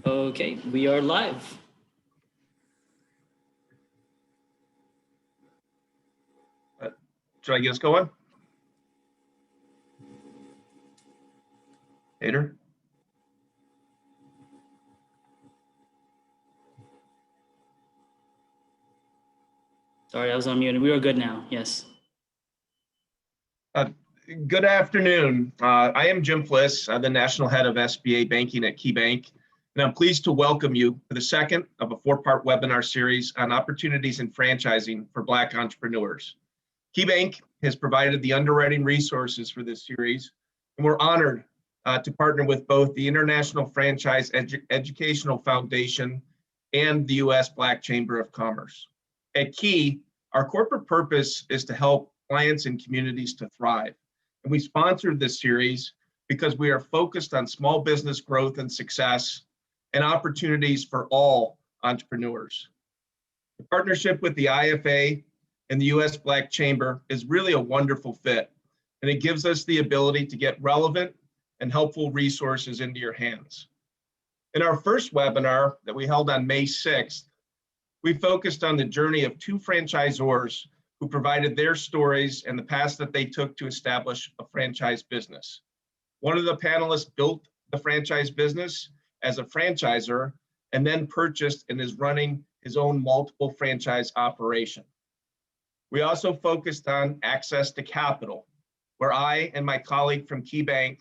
Okay, we are live. Should I get us going? Hader? Sorry, I was on mute. We are good now. Yes. Good afternoon. I am Jim Fliss, the National Head of SBA Banking at KeyBank, and I'm pleased to welcome you to the second of a four-part webinar series on opportunities in franchising for Black entrepreneurs. KeyBank has provided the underwriting resources for this series, and we're honored to partner with both the International Franchise Educational Foundation and the U.S. Black Chamber of Commerce. At Key, our corporate purpose is to help clients and communities to thrive. And we sponsored this series because we are focused on small business growth and success and opportunities for all entrepreneurs. The partnership with the IFA and the U.S. Black Chamber is really a wonderful fit, and it gives us the ability to get relevant and helpful resources into your hands. In our first webinar that we held on May 6th, we focused on the journey of two franchisors who provided their stories and the paths that they took to establish a franchise business. One of the panelists built the franchise business as a franchisor and then purchased and is running his own multiple franchise operation. We also focused on access to capital, where I and my colleague from KeyBank,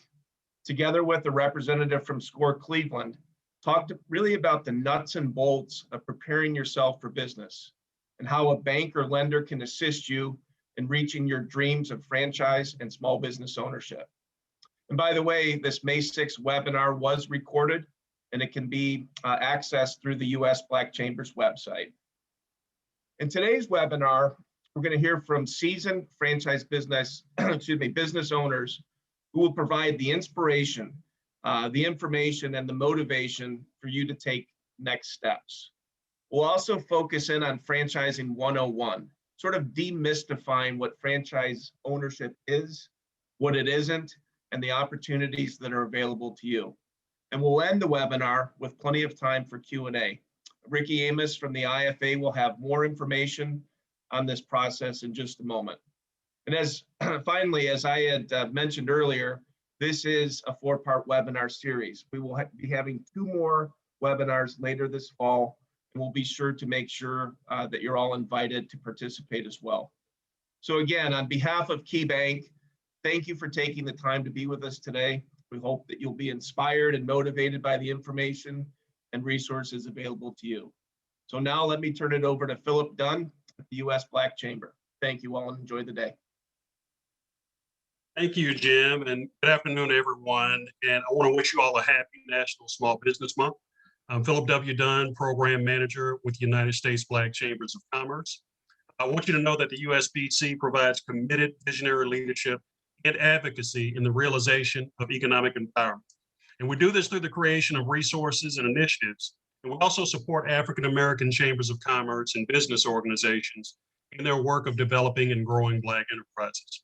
together with a representative from SCORE Cleveland, talked really about the nuts and bolts of preparing yourself for business and how a bank or lender can assist you in reaching your dreams of franchise and small business ownership. And by the way, this May 6th webinar was recorded and it can be accessed through the U.S. Black Chamber's website. In today's webinar, we're going to hear from seasoned franchise business owners who will provide the inspiration, the information, and the motivation for you to take next steps. We'll also focus in on franchising 101, sort of demystifying what franchise ownership is, what it isn't, and the opportunities that are available to you. And we'll end the webinar with plenty of time for Q&A. Ricky Amos from the IFA will have more information on this process in just a moment. And finally, as I had mentioned earlier, this is a four-part webinar series. We will be having two more webinars later this fall, and we'll be sure to make sure that you're all invited to participate as well. So again, on behalf of KeyBank, thank you for taking the time to be with us today. We hope that you'll be inspired and motivated by the information and resources available to you. So now let me turn it over to Philip Dunn at the U.S. Black Chamber. Thank you all and enjoy the day. Thank you, Jim, and good afternoon, everyone. And I want to wish you all a happy National Small Business Month. I'm Philip W. Dunn, Program Manager with the United States Black Chambers of Commerce. I want you to know that the USBC provides committed visionary leadership and advocacy in the realization of economic empowerment. And we do this through the creation of resources and initiatives. And we also support African American chambers of commerce and business organizations in their work of developing and growing Black enterprises.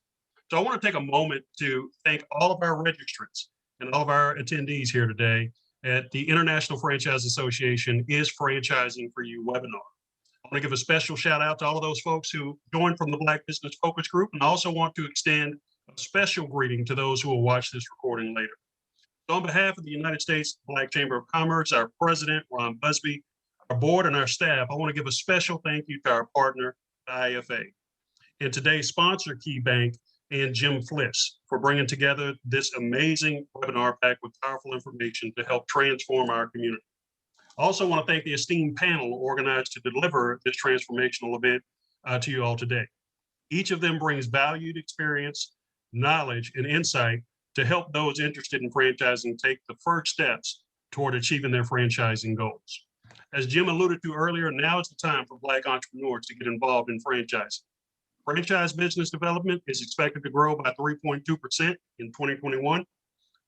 So I want to take a moment to thank all of our registrants and all of our attendees here today at the International Franchise Association Is Franchising for You webinar. I want to give a special shout out to all of those folks who joined from the Black Business Focus Group, and I also want to extend a special greeting to those who will watch this recording later. So on behalf of the United States Black Chamber of Commerce, our president, Ron Busby, our board, and our staff, I want to give a special thank you to our partner, the IFA, and today's sponsor, KeyBank, and Jim Fliss for bringing together this amazing webinar packed with powerful information to help transform our community. I also want to thank the esteemed panel organized to deliver this transformational event to you all today. Each of them brings valued experience, knowledge, and insight to help those interested in franchising take the first steps toward achieving their franchising goals. As Jim alluded to earlier, now is the time for Black entrepreneurs to get involved in franchising. Franchise business development is expected to grow by 3.2% in 2021,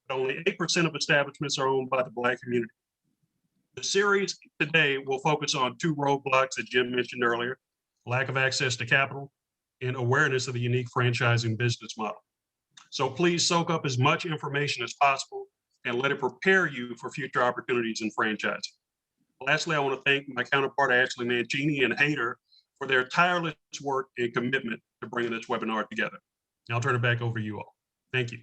but only 8% of establishments are owned by the Black community. The series today will focus on two roadblocks that Jim mentioned earlier: lack of access to capital and awareness of the unique franchising business model. So please soak up as much information as possible and let it prepare you for future opportunities in franchising. Lastly, I want to thank my counterpart, Ashley Mancini and Hayter, for their tireless work and commitment to bringing this webinar together. I'll turn it back over to you all. Thank you.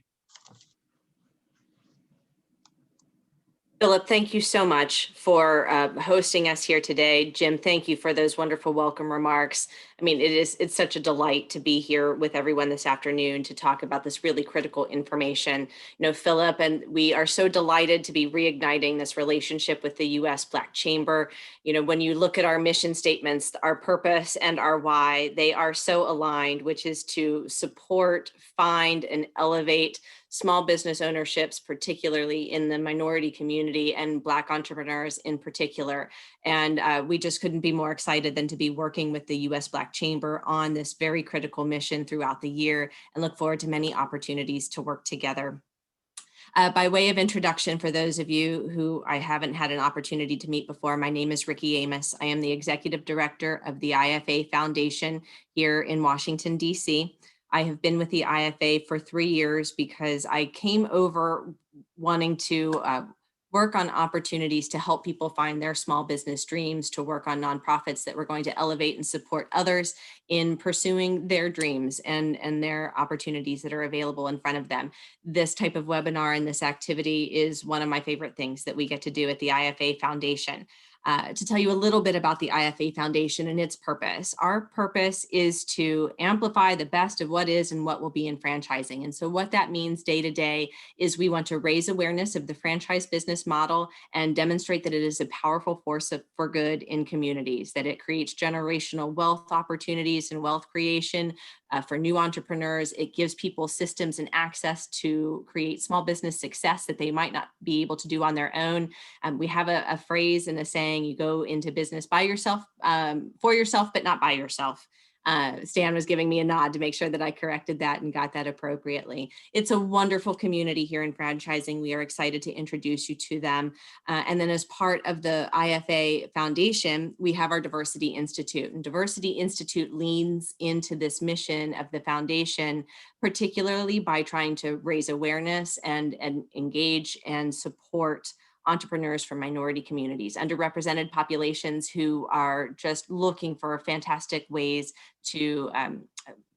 Philip, thank you so much for hosting us here today. Jim, thank you for those wonderful welcome remarks. I mean, it's such a delight to be here with everyone this afternoon to talk about this really critical information. You know, Philip, and we are so delighted to be reigniting this relationship with the U.S. Black Chamber. You know, when you look at our mission statements, our purpose and our why, they are so aligned, which is to support, find, and elevate small business ownerships, particularly in the minority community and Black entrepreneurs in particular. And we just couldn't be more excited than to be working with the U.S. Black Chamber on this very critical mission throughout the year, and look forward to many opportunities to work together. By way of introduction, for those of you who I haven't had an opportunity to meet before, my name is Ricky Amos. I am the Executive Director of the IFA Foundation here in Washington, D.C. I have been with the IFA for 3 years because I came over wanting to work on opportunities to help people find their small business dreams, to work on nonprofits that were going to elevate and support others in pursuing their dreams and their opportunities that are available in front of them. This type of webinar and this activity is one of my favorite things that we get to do at the IFA Foundation. To tell you a little bit about the IFA Foundation and its purpose. Our purpose is to amplify the best of what is and what will be in franchising. And so what that means day to day is we want to raise awareness of the franchise business model and demonstrate that it is a powerful force for good in communities, that it creates generational wealth opportunities and wealth creation for new entrepreneurs. It gives people systems and access to create small business success that they might not be able to do on their own. We have a phrase and a saying, you go into business by yourself, for yourself, but not by yourself. Stan was giving me a nod to make sure that I corrected that and got that appropriately. It's a wonderful community here in franchising. We are excited to introduce you to them. And then as part of the IFA Foundation, we have our Diversity Institute. And Diversity Institute leans into this mission of the foundation, particularly by trying to raise awareness and engage and support entrepreneurs from minority communities, underrepresented populations who are just looking for fantastic ways to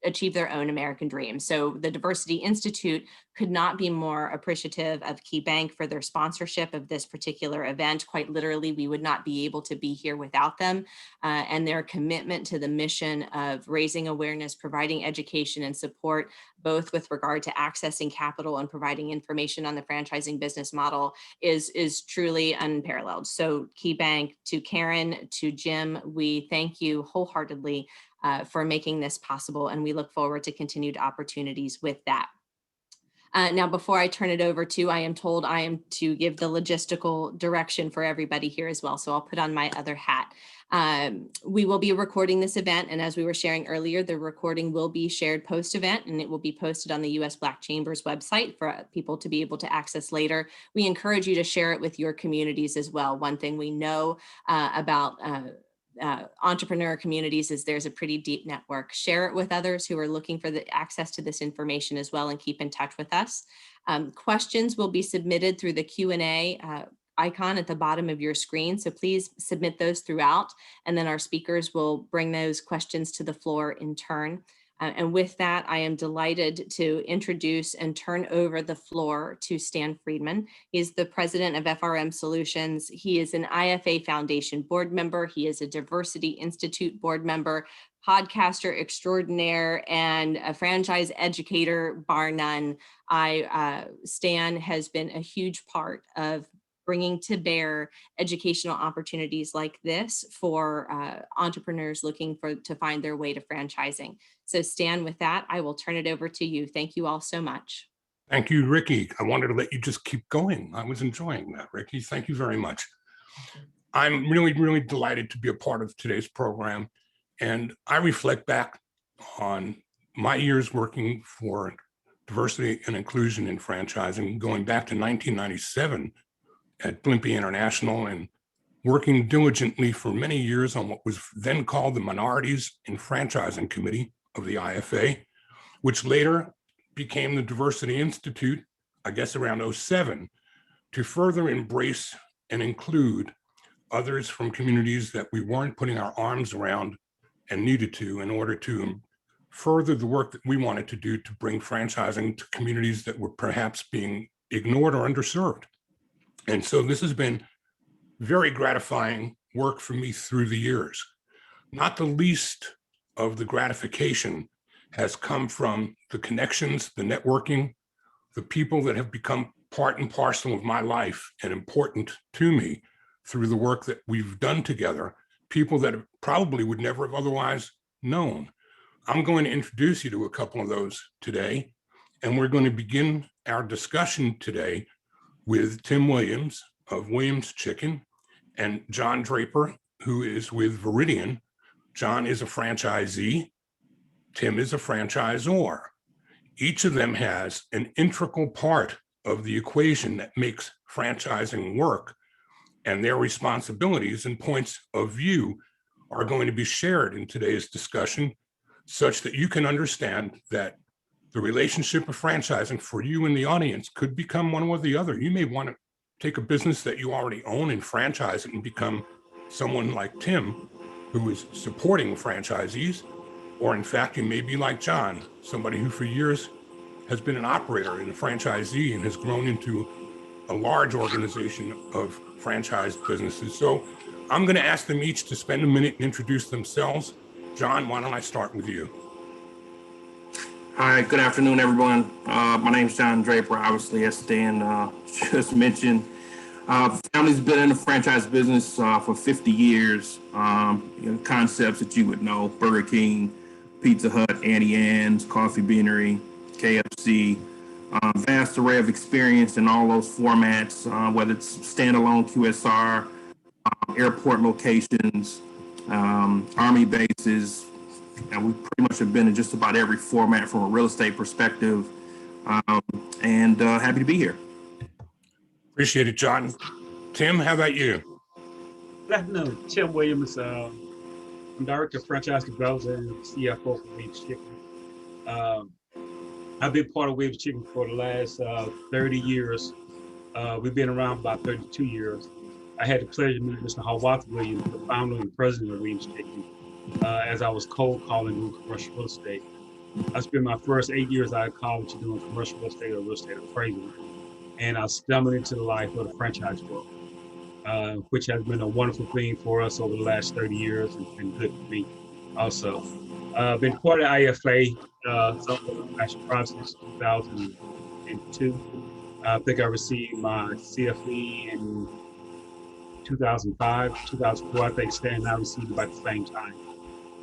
achieve their own American dream. So the Diversity Institute could not be more appreciative of KeyBank for their sponsorship of this particular event. Quite literally, we would not be able to be here without them, and their commitment to the mission of raising awareness, providing education and support, both with regard to accessing capital and providing information on the franchising business model is truly unparalleled. So KeyBank, to Karen, to Jim, we thank you wholeheartedly for making this possible, and we look forward to continued opportunities with that. Now, before I turn it over to, I am told I am to give the logistical direction for everybody here as well, so I'll put on my other hat. We will be recording this event, and as we were sharing earlier, the recording will be shared post-event, and it will be posted on the U.S. Black Chamber's website for people to be able to access later. We encourage you to share it with your communities as well. One thing we know about entrepreneur communities is there's a pretty deep network. Share it with others who are looking for the access to this information as well, and keep in touch with us. Questions will be submitted through the Q&A icon at the bottom of your screen. So please submit those throughout, and then our speakers will bring those questions to the floor in turn. And with that, I am delighted to introduce and turn over the floor to Stan Friedman. He's the president of FRM Solutions. He is an IFA Foundation board member. He is a Diversity Institute board member, podcaster extraordinaire, and a franchise educator, bar none. Stan has been a huge part of bringing to bear educational opportunities like this for entrepreneurs looking to find their way to franchising. So Stan, with that, I will turn it over to you. Thank you all so much. Thank you, Ricky. I wanted to let you just keep going. I was enjoying that, Ricky. Thank you very much. I'm really, really delighted to be a part of today's program. And I reflect back on my years working for diversity and inclusion in franchising, going back to 1997 at Blimpie International, and working diligently for many years on what was then called the Minorities in Franchising Committee of the IFA, which later became the Diversity Institute, I guess around '07, to further embrace and include others from communities that we weren't putting our arms around and needed to in order to further the work that we wanted to do to bring franchising to communities that were perhaps being ignored or underserved. And so this has been very gratifying work for me through the years. Not the least of the gratification has come from the connections, the networking, the people that have become part and parcel of my life and important to me through the work that we've done together, people that probably would never have otherwise known. I'm going to introduce you to a couple of those today, and we're going to begin our discussion today with Tim Williams of Williams Chicken and John Draper, who is with Veridian. John is a franchisee. Tim is a franchisor. Each of them has an integral part of the equation that makes franchising work, and their responsibilities and points of view are going to be shared in today's discussion such that you can understand that the relationship of franchising for you in the audience could become one or the other. You may want to take a business that you already own and franchise it and become someone like Tim, who is supporting franchisees, or in fact, you may be like John, somebody who for years has been an operator and a franchisee and has grown into a large organization of franchise businesses. So I'm going to ask them each to spend a minute and introduce themselves. John, why don't I start with you? Hi, good afternoon, everyone. My name is John Draper. Obviously, as Stan just mentioned, family's been in the franchise business for 50 years. Concepts that you would know: Burger King, Pizza Hut, Auntie Anne's, Coffee Beanery, KFC. Vast array of experience in all those formats, whether it's standalone QSR, airport locations, Army bases. And we pretty much have been in just about every format from a real estate perspective, and happy to be here. Appreciate it, John. Tim, how about you? Good afternoon, Tim Williams. I'm Director of Franchise Development and CFO for Williams Chicken. I've been part of Williams Chicken for the last 30 years. We've been around about 32 years. I had the pleasure of meeting Mr. Hiawatha Williams, the founder and president of Williams Chicken, as I was cold calling doing commercial real estate. I spent my first 8 years out of college doing commercial real estate or real estate appraisal, and I stumbled into the life of the franchise world, which has been a wonderful thing for us over the last 30 years and good for me also. Been part of IFA, National Pride since 2002. I think I received my CFE in 2005, 2004. I think Stan and I received about the same time.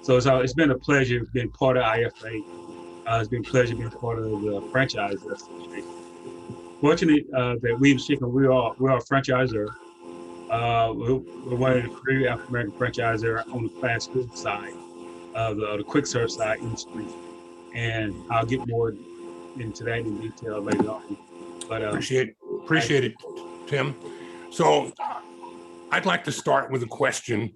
So it's been a pleasure being part of IFA. It's been a pleasure being part of the franchise association. Fortunately, that Williams Chicken, we're a franchisor. We're one of the few African American franchisors on the fast food side, the quick serve side in the street. And I'll get more into that in detail later on. But Appreciate it, Tim. So I'd like to start with a question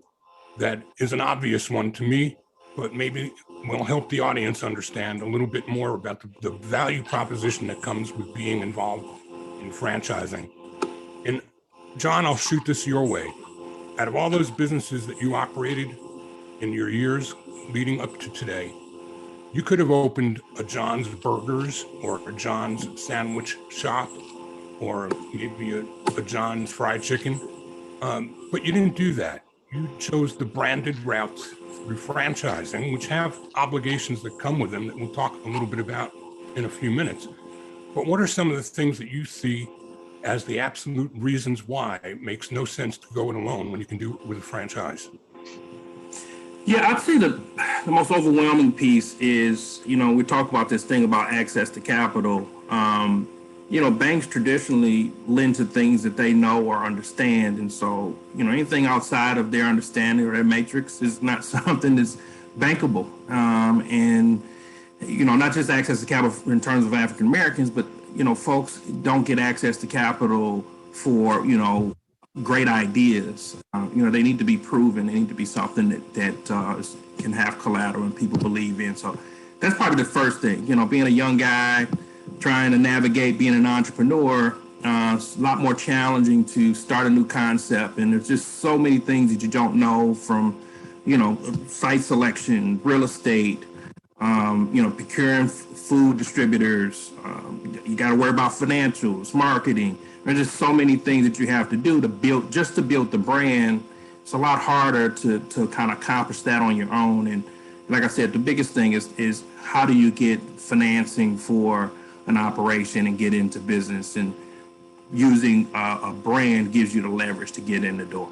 that is an obvious one to me, but maybe will help the audience understand a little bit more about the value proposition that comes with being involved in franchising. And John, I'll shoot this your way. Out of all those businesses that you operated in your years leading up to today, you could have opened a John's Burgers or a John's Sandwich Shop or maybe a John's Fried Chicken, but you didn't do that. You chose the branded routes through franchising, which have obligations that come with them that we'll talk a little bit about in a few minutes. But what are some of the things that you see as the absolute reasons why it makes no sense to go it alone when you can do it with a franchise? Yeah, I'd say the most overwhelming piece is, we talk about this thing about access to capital. Banks traditionally lend to things that they know or understand. And so, anything outside of their understanding or their matrix is not something that's bankable. Not just access to capital in terms of African Americans, but, folks don't get access to capital for, great ideas. They need to be proven. They need to be something that can have collateral and people believe in. So that's probably the first thing, being a young guy, trying to navigate being an entrepreneur, It's a lot more challenging to start a new concept, and there's just so many things that you don't know, from, site selection, real estate, procuring food distributors. You got to worry about financials, marketing. There's just so many things that you have to do to build the brand. It's a lot harder to kind of accomplish that on your own. And like I said, the biggest thing is how do you get financing for an operation and get into business, and using a brand gives you the leverage to get in the door.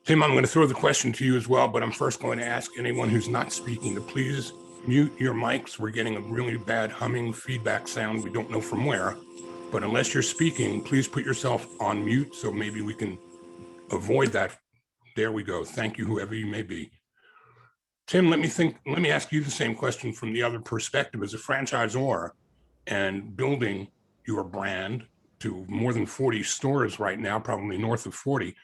Tim, I'm going to throw the question to you as well, but I'm first going to ask anyone who's not speaking to please mute your mics. We're getting a really bad humming feedback sound. We don't know from where, but unless you're speaking, please put yourself on mute so maybe we can avoid that. There we go. Thank you, whoever you may be. Tim, let me ask you the same question from the other perspective. As a franchisor and building your brand to more than 40 stores right now, probably north of 40,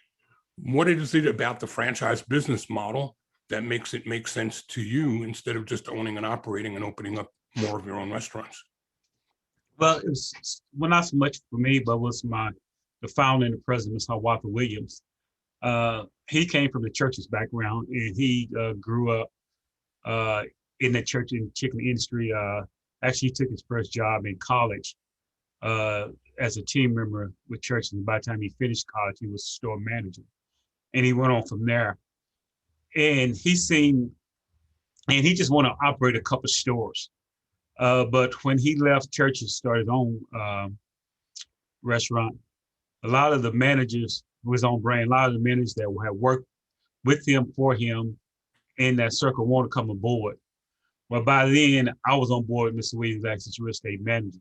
what is it about the franchise business model that makes it make sense to you instead of just owning and operating and opening up more of your own restaurants? Well, it was not so much for me, but was the founder and the president, Mr. Walter Williams. He came from the church's background, and he grew up in the church and chicken industry. Actually, he took his first job in college as a team member with church, and by the time he finished college, he was a store manager. And he went on from there. And he just wanted to operate a couple stores. But when he left church and started his own restaurant, a lot of the managers who was on brand, a lot of the managers that had worked with him, for him, in that circle wanted to come aboard. Well, by then, I was on board with Mr. Williams as real estate manager.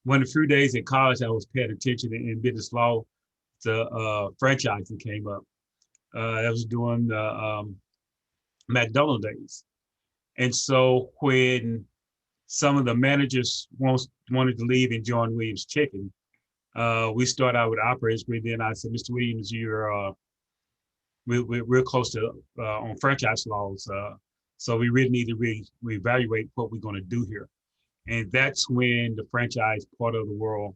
One of the few days in college, I was paying attention in business law. The franchising came up. I was doing the McDonald's days. And so when some of the managers wanted to leave and join Williams Chicken, we started out with operators group. Then I said, Mr. Williams, we're real close to on franchise laws. So we really need to reevaluate what we're going to do here. And that's when the franchise part of the world,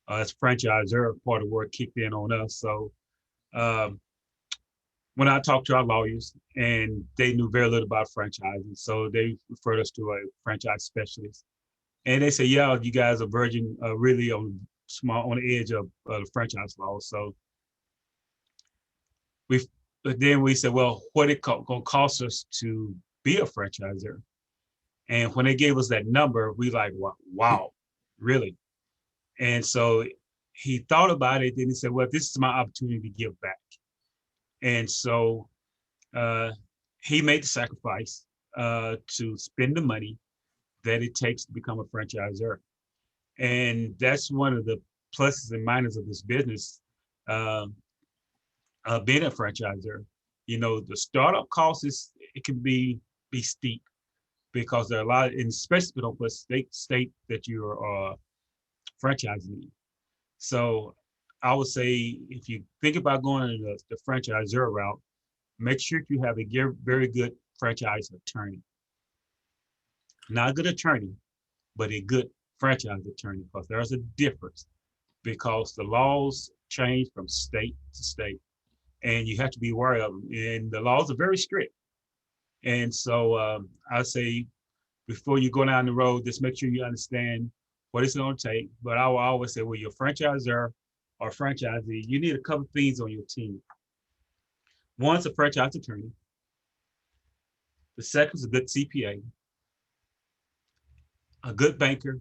as franchisor part of the world, kicked in on us. So when I talked to our lawyers, and they knew very little about franchising, so they referred us to a franchise specialist. And they said, yeah, you guys are verging really on the edge of the franchise law. So then we said, well, what it going to cost us to be a franchisor? And when they gave us that number, we like, wow, really? And so he thought about it. Then he said, well, this is my opportunity to give back. And so he made the sacrifice to spend the money that it takes to become a franchisor. And that's one of the pluses and minuses of this business, being a franchisor. The startup costs, it can be steep, because there are a lot, and especially don't put state that you're franchising in. So I would say, if you think about going the franchisor route, make sure you have a very good franchise attorney. Not a good attorney, but a good franchise attorney, because there's a difference, because the laws change from state to state, and you have to be aware of them. And the laws are very strict. And so I say, before you go down the road, just make sure you understand what it's going to take. But I will always say, well, you're a franchisor or franchisee, you need a couple things on your team. One's a franchise attorney. The second is a good CPA, a good banker,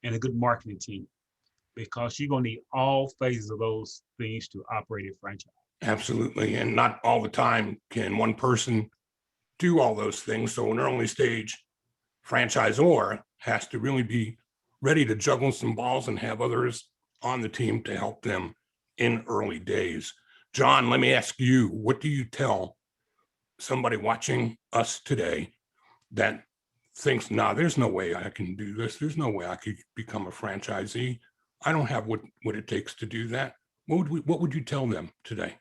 and a good marketing team, because you're going to need all phases of those things to operate a franchise. Absolutely. And not all the time can one person do all those things. So an early stage franchisor has to really be ready to juggle some balls and have others on the team to help them in early days. John, let me ask you, what do you tell somebody watching us today that thinks, nah, there's no way I can do this. There's no way I could become a franchisee. I don't have what it takes to do that. What would you tell them today?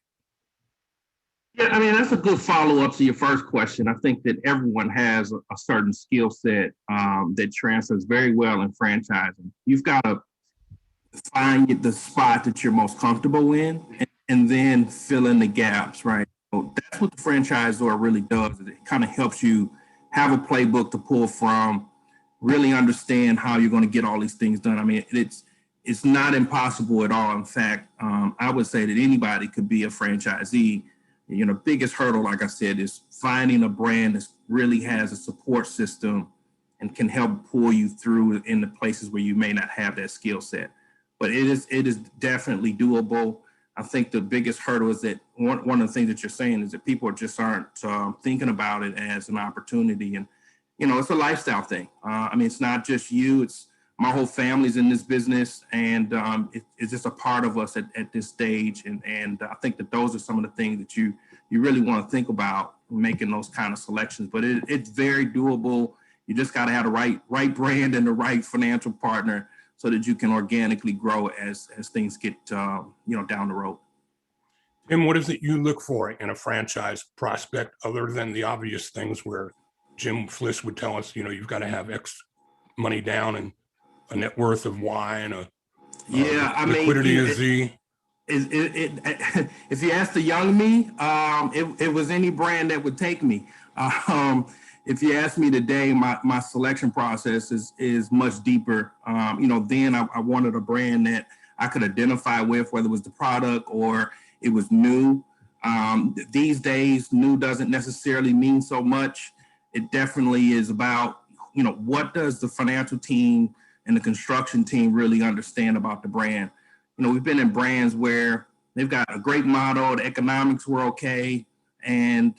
Yeah, I mean, that's a good follow-up to your first question. I think that everyone has a certain skill set that transfers very well in franchising. You've got to find the spot that you're most comfortable in and then fill in the gaps, right? So that's what the franchisor really does. It kind of helps you have a playbook to pull from, really understand how you're going to get all these things done. I mean, it's not impossible at all. In fact, I would say that anybody could be a franchisee. You know, biggest hurdle, like I said, is finding a brand that really has a support system and can help pull you through in the places where you may not have that skill set. But it is definitely doable. I think the biggest hurdle is that one of the things that you're saying is that people just aren't thinking about it as an opportunity. And, you know, it's a lifestyle thing. I mean, it's not just you, it's my whole family's in this business, and it's just a part of us at this stage. And I think that those are some of the things that you really want to think about making those kind of selections. But it's very doable. You just got to have the right brand and the right financial partner so that you can organically grow as things get down the road. Tim, what is it you look for in a franchise prospect other than the obvious things where Jim Fliss would tell us, you know, you've got to have X money down and a net worth of Y and a liquidity of Z? If you ask the young me, it was any brand that would take me. If you ask me today, my selection process is much deeper. Then I wanted a brand that I could identify with, whether it was the product or it was new. These days, new doesn't necessarily mean so much. It definitely is about, what does the financial team and the construction team really understand about the brand? We've been in brands where they've got a great model, the economics were okay, and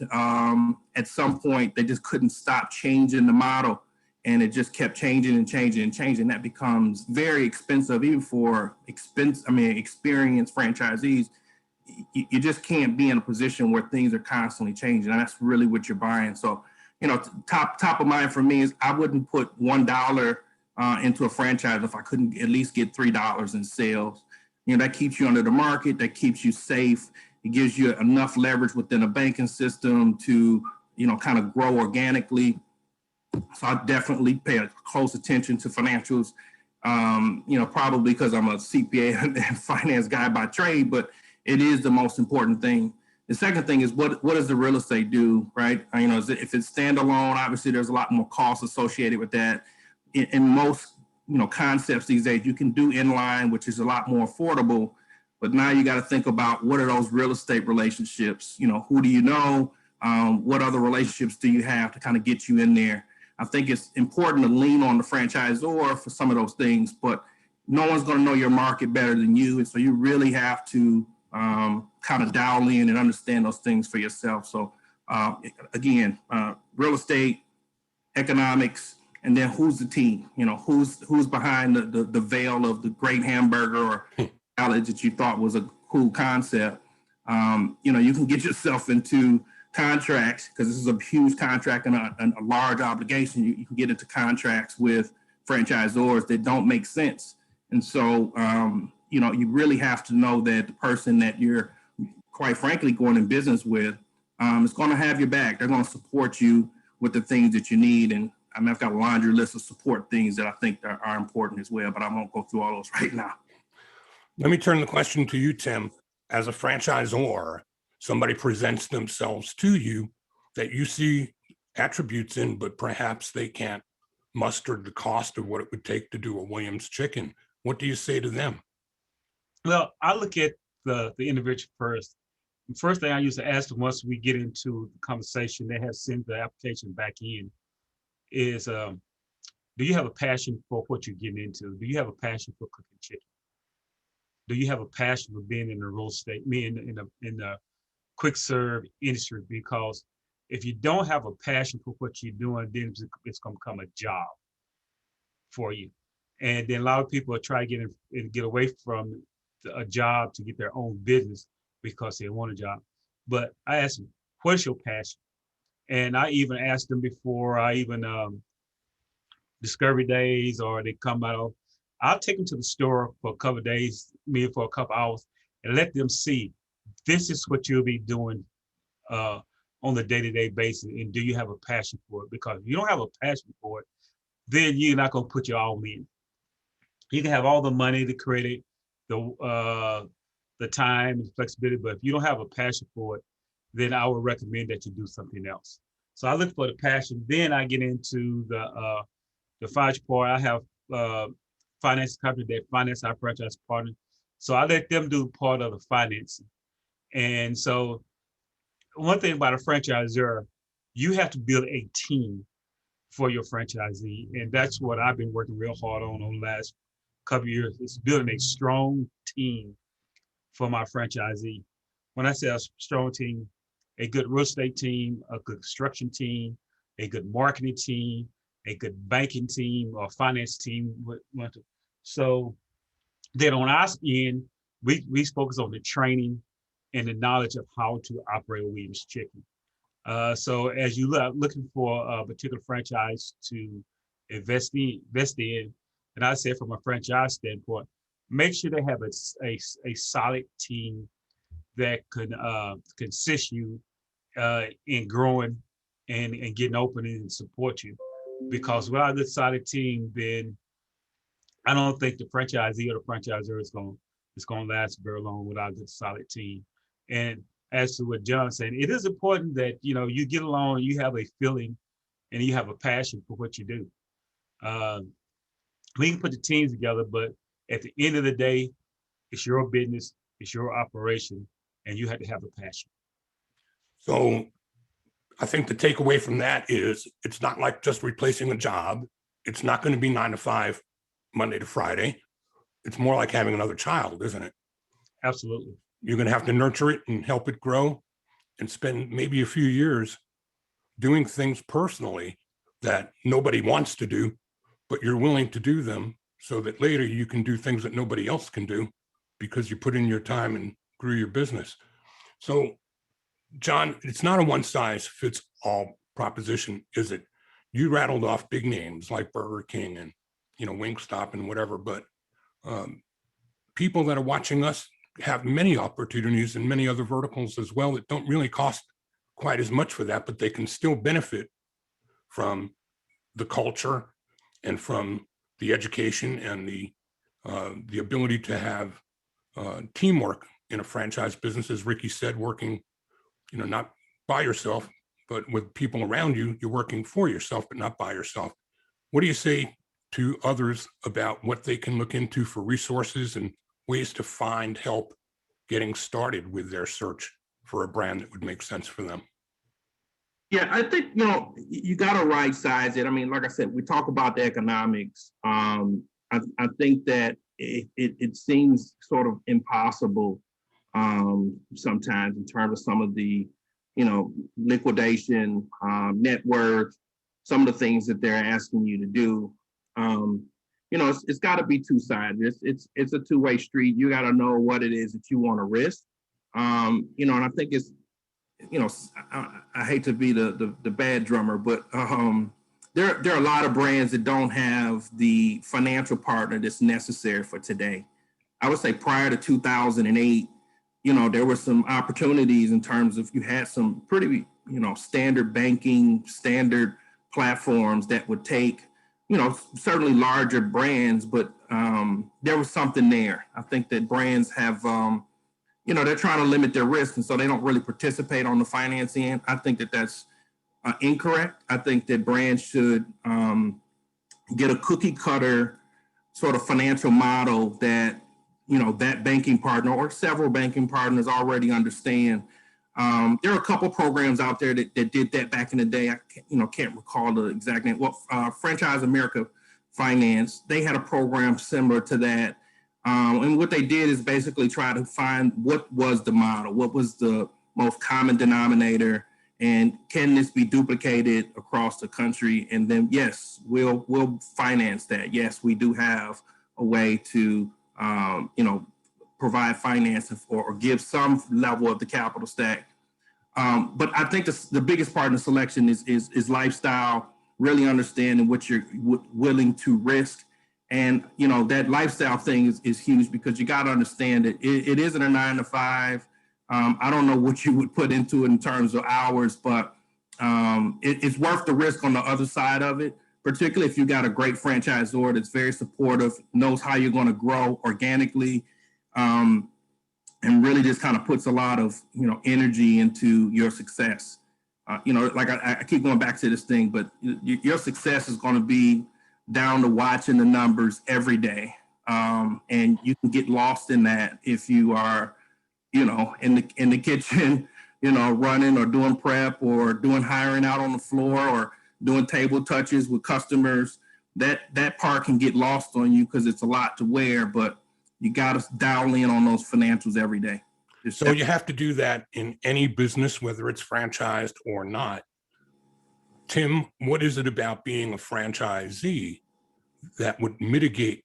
at some point they just couldn't stop changing the model, and it just kept changing and changing and changing. That becomes very expensive, even for experienced franchisees. You just can't be in a position where things are constantly changing, and that's really what you're buying. So, top of mind for me is I wouldn't put $1 into a franchise if I couldn't at least get $3 in sales. That keeps you under the market, that keeps you safe. It gives you enough leverage within a banking system to, kind of grow organically. So I definitely pay close attention to financials, probably because I'm a CPA and finance guy by trade, but it is the most important thing. The second thing is what does the real estate do, right? If it's standalone, obviously there's a lot more costs associated with that. In most concepts these days, you can do inline, which is a lot more affordable. But now you got to think about what are those real estate relationships? Who do you know? What other relationships do you have to kind of get you in there? I think it's important to lean on the franchisor for some of those things, but no one's going to know your market better than you. And so you really have to kind of dial in and understand those things for yourself. So again, real estate, economics, and then who's the team? Who's behind the veil of the great hamburger or salad that you thought was a cool concept. You can get yourself into contracts, because this is a huge contract and a large obligation. You can get into contracts with franchisors that don't make sense. And so, you really have to know that the person that you're, quite frankly, going in business with is going to have your back. They're going to support you with the things that you need. And I've got a laundry list of support things that I think are important as well, but I won't go through all those right now. Let me turn the question to you, Tim. As a franchisor, somebody presents themselves to you that you see attributes in, but perhaps they can't muster the cost of what it would take to do a Williams Chicken. What do you say to them? Well, I look at the individual first. The first thing I used to ask them once we get into the conversation, they have sent the application back in, is do you have a passion for what you're getting into? Do you have a passion for cooking chicken? Do you have a passion for being in the real estate, in the quick serve industry? Because if you don't have a passion for what you're doing, then it's going to become a job for you. And then a lot of people try to get away from a job to get their own business because they want a job. But I asked them, what is your passion? And I even asked them before I even discovery days, or they come out, I'll take them to the store for a couple of days, maybe for a couple of hours, and let them see this is what you'll be doing on the day-to-day basis, and do you have a passion for it? Because if you don't have a passion for it, then you're not going to put your all in. You can have all the money, the credit, the time and flexibility, but if you don't have a passion for it, then I would recommend that you do something else. So I look for the passion. Then I get into the financial part. I have finance company that finance our franchise partner. So I let them do part of the financing. And so one thing about a franchisor, you have to build a team for your franchisee. And that's what I've been working real hard on the last couple of years, is building a strong team for my franchisee. When I say a strong team, a good real estate team, a good construction team, a good marketing team, a good banking team or finance team. So then on our end, we focus on the training and the knowledge of how to operate a Williams Chicken. So as you look looking for a particular franchise to invest in, and I say from a franchise standpoint, make sure they have a solid team that can assist you in growing and getting open and support you. Because without a good solid team, then I don't think the franchisee or the franchisor is going to last very long without a good solid team. And as to what John's saying, it is important that you get along, you have a feeling, and you have a passion for what you do. We can put the teams together, but at the end of the day, it's your business, it's your operation, and you have to have a passion. So I think the takeaway from that is it's not like just replacing a job. It's not going to be 9 to 5, Monday to Friday. It's more like having another child, isn't it? Absolutely. You're going to have to nurture it and help it grow and spend maybe a few years doing things personally that nobody wants to do, but you're willing to do them so that later you can do things that nobody else can do because you put in your time and grew your business. So, John, it's not a one-size-fits-all proposition, is it? You rattled off big names like Burger King and Wingstop and whatever, but people that are watching us have many opportunities in many other verticals as well that don't really cost quite as much for that, but they can still benefit from the culture and from the education and the ability to have teamwork in a franchise business, as Ricky said, working, not by yourself, but with people around you. You're working for yourself, but not by yourself. What do you say to others about what they can look into for resources and ways to find help getting started with their search for a brand that would make sense for them? Yeah, I think, you got to right size it. I mean, like I said, we talk about the economics. I think that it seems sort of impossible sometimes in terms of some of the, liquidation, net worth, some of the things that they're asking you to do. It's got to be two-sided. It's a two-way street. You got to know what it is that you want to risk. And I think it's, I hate to be the bad drummer, but there are a lot of brands that don't have the financial partner that's necessary for today. I would say prior to 2008, there were some opportunities in terms of you had some pretty, standard banking, standard platforms that would take, certainly larger brands, but there was something there. I think that brands have, they're trying to limit their risk, and so they don't really participate on the finance end. I think that that's incorrect. I think that brands should get a cookie cutter sort of financial model that, that banking partner or several banking partners already understand. There are a couple programs out there that did that back in the day. I can't recall the exact name. Well, Franchise America Finance, they had a program similar to that. And what they did is basically try to find what was the model, what was the most common denominator, and can this be duplicated across the country? And then, yes, we'll finance that. Yes, we do have a way to, provide finance or give some level of the capital stack. But I think the biggest part in the selection is lifestyle, really understanding what you're willing to risk. And, that lifestyle thing is huge because you got to understand that it isn't a 9 to 5. I don't know what you would put into it in terms of hours, but it's worth the risk on the other side of it, particularly if you got a great franchisor that's very supportive, knows how you're going to grow organically, and really just kind of puts a lot of, energy into your success. Like I keep going back to this thing, but your success is going to be down to watching the numbers every day. And you can get lost in that if you are, in the kitchen, running or doing prep or doing hiring out on the floor or doing table touches with customers. That part can get lost on you because it's a lot to wear, but you got to dial in on those financials every day. So you have to do that in any business, whether it's franchised or not. Tim, what is it about being a franchisee that would mitigate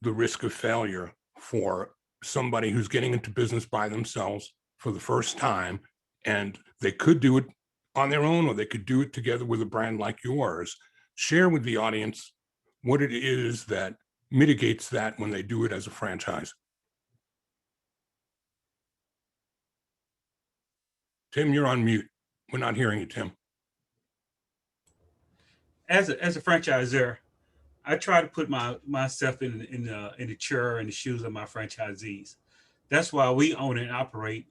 the risk of failure for somebody who's getting into business by themselves for the first time, and they could do it on their own, or they could do it together with a brand like yours? Share with the audience what it is that mitigates that when they do it as a franchise. Tim, you're on mute. We're not hearing you, Tim. As a franchisor, I try to put myself in the chair and the shoes of my franchisees. That's why we own and operate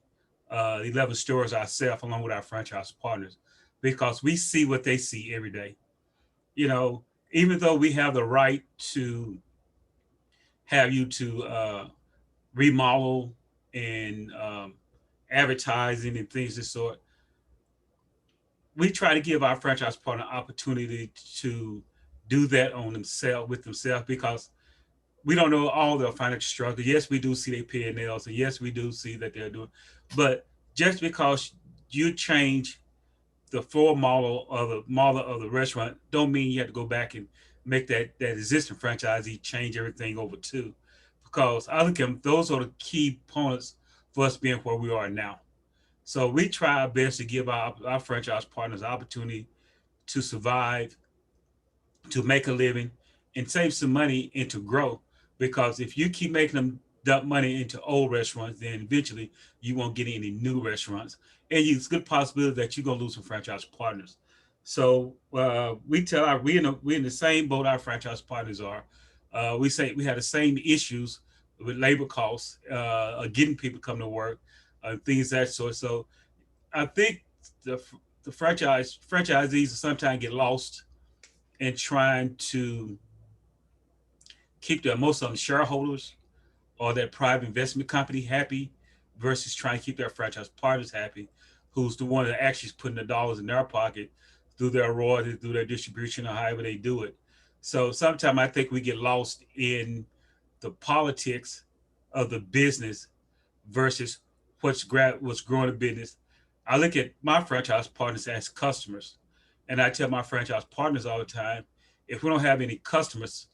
11 stores ourselves along with our franchise partners, because we see what they see every day. Even though we have the right to have you to remodel and advertising and things of the sort, we try to give our franchise partner opportunity to do that on themselves with themselves, because we don't know all their financial struggle. Yes, we do see their P&Ls, and yes, we do see that they're doing, but just because you change the floor model of the restaurant, don't mean you have to go back and make that existing franchisee change everything over too. Because I look at them, those are the key components for us being where we are now. So we try our best to give our franchise partners the opportunity to survive, to make a living, and save some money and to grow. Because if you keep making them dump money into old restaurants, then eventually you won't get any new restaurants. And it's a good possibility that you're gonna lose some franchise partners. So we tell we're in the same boat our franchise partners are. We say we have the same issues with labor costs, getting people come to work, things that sort. So I think the franchisees sometimes get lost in trying to keep most of them shareholders or that private investment company happy versus trying to keep their franchise partners happy, who's the one that actually is putting the dollars in their pocket through their royalties, through their distribution, or however they do it. So sometimes I think we get lost in the politics of the business versus what's growing the business. I look at my franchise partners as customers, and I tell my franchise partners all the time, if we don't have any customers,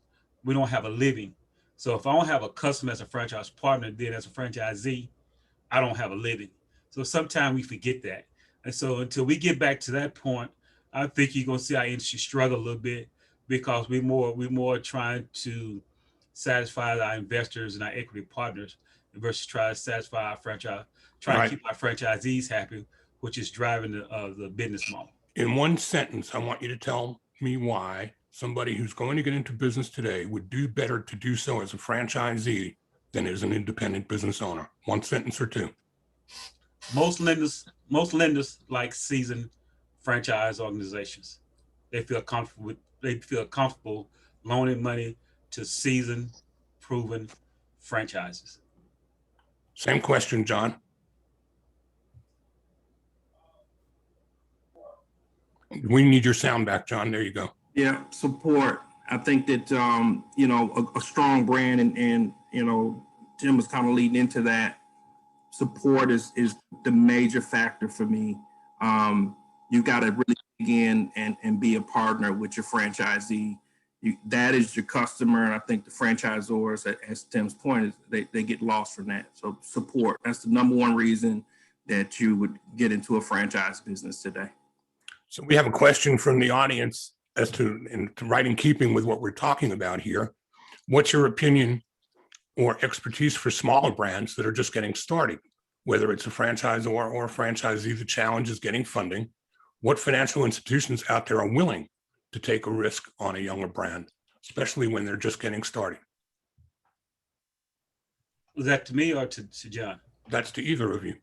we don't have a living. So if I don't have a customer as a franchise partner, then as a franchisee, I don't have a living. So sometimes we forget that. And so until we get back to that point, I think you're gonna see our industry struggle a little bit, because we're more trying to satisfy our investors and our equity partners versus try to satisfy our franchise, trying to keep our franchisees happy, which is driving the business model. In one sentence, I want you to tell me why somebody who's going to get into business today would do better to do so as a franchisee than as an independent business owner. One sentence or two. Most lenders like seasoned franchise organizations. They feel comfortable loaning money to seasoned, proven franchises. Same question, John. We need your sound back, John. There you go. Yeah, support. I think that a strong brand and Jim was kind of leading into that. Support is the major factor for me. You got to really dig in and be a partner with your franchisee. That is your customer, and I think the franchisors, as Tim's point, is they get lost from that. So support. That's the number one reason that you would get into a franchise business today. So we have a question from the audience as to right in keeping with what we're talking about here. What's your opinion or expertise for smaller brands that are just getting started? Whether it's a franchisor or a franchisee, the challenge is getting funding. What financial institutions out there are willing to take a risk on a younger brand, especially when they're just getting started? Was that to me or to John? That's to either of you.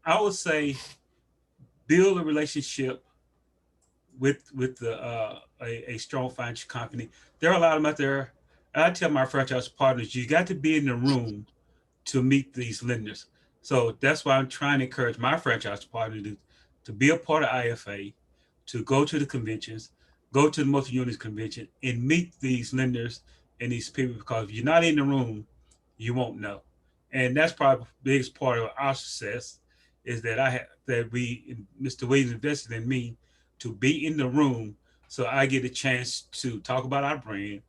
I would say build a relationship with a strong financial company. There are a lot of them out there. I tell my franchise partners, you got to be in the room to meet these lenders. So that's why I'm trying to encourage my franchise partners to be a part of IFA, to go to the conventions, go to the multi-unit convention, and meet these lenders and these people, because if you're not in the room, you won't know. And that's probably the biggest part of our success, is that Mr. Williams invested in me to be in the room, so I get a chance to talk about our brand,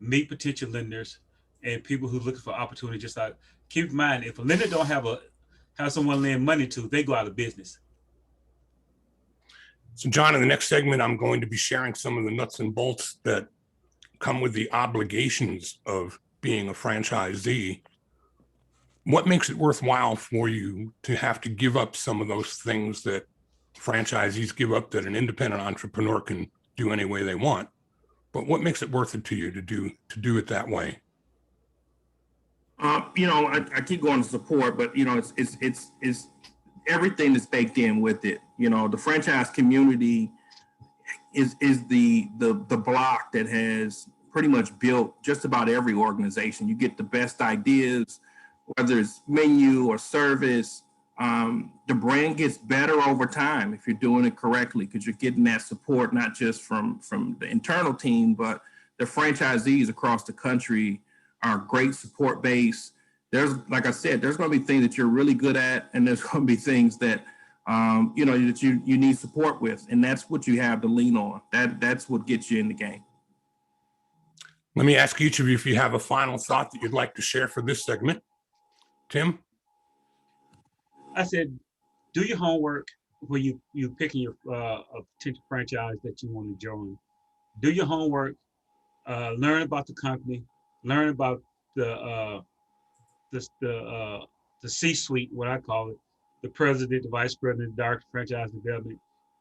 meet potential lenders and people who are looking for opportunity. Just like, keep in mind, if a lender don't have someone lend money to, they go out of business. So John, in the next segment, I'm going to be sharing some of the nuts and bolts that come with the obligations of being a franchisee. What makes it worthwhile for you to have to give up some of those things that franchisees give up that an independent entrepreneur can do any way they want? But what makes it worth it to you to do it that way? I keep going to support, but it's everything that's baked in with it. The franchise community is the block that has pretty much built just about every organization. You get the best ideas, whether it's menu or service. The brand gets better over time if you're doing it correctly, because you're getting that support not just from the internal team, but the franchisees across the country are a great support base. There's, like I said, there's going to be things that you're really good at, and there's going to be things that that you need support with, and that's what you have to lean on. That's what gets you in the game. Let me ask each of you if you have a final thought that you'd like to share for this segment. Tim? I said, do your homework when you picking your a potential franchise that you want to join. Do your homework, learn about the company, learn about the C-suite, what I call it, the president, the vice president, the director of franchise development.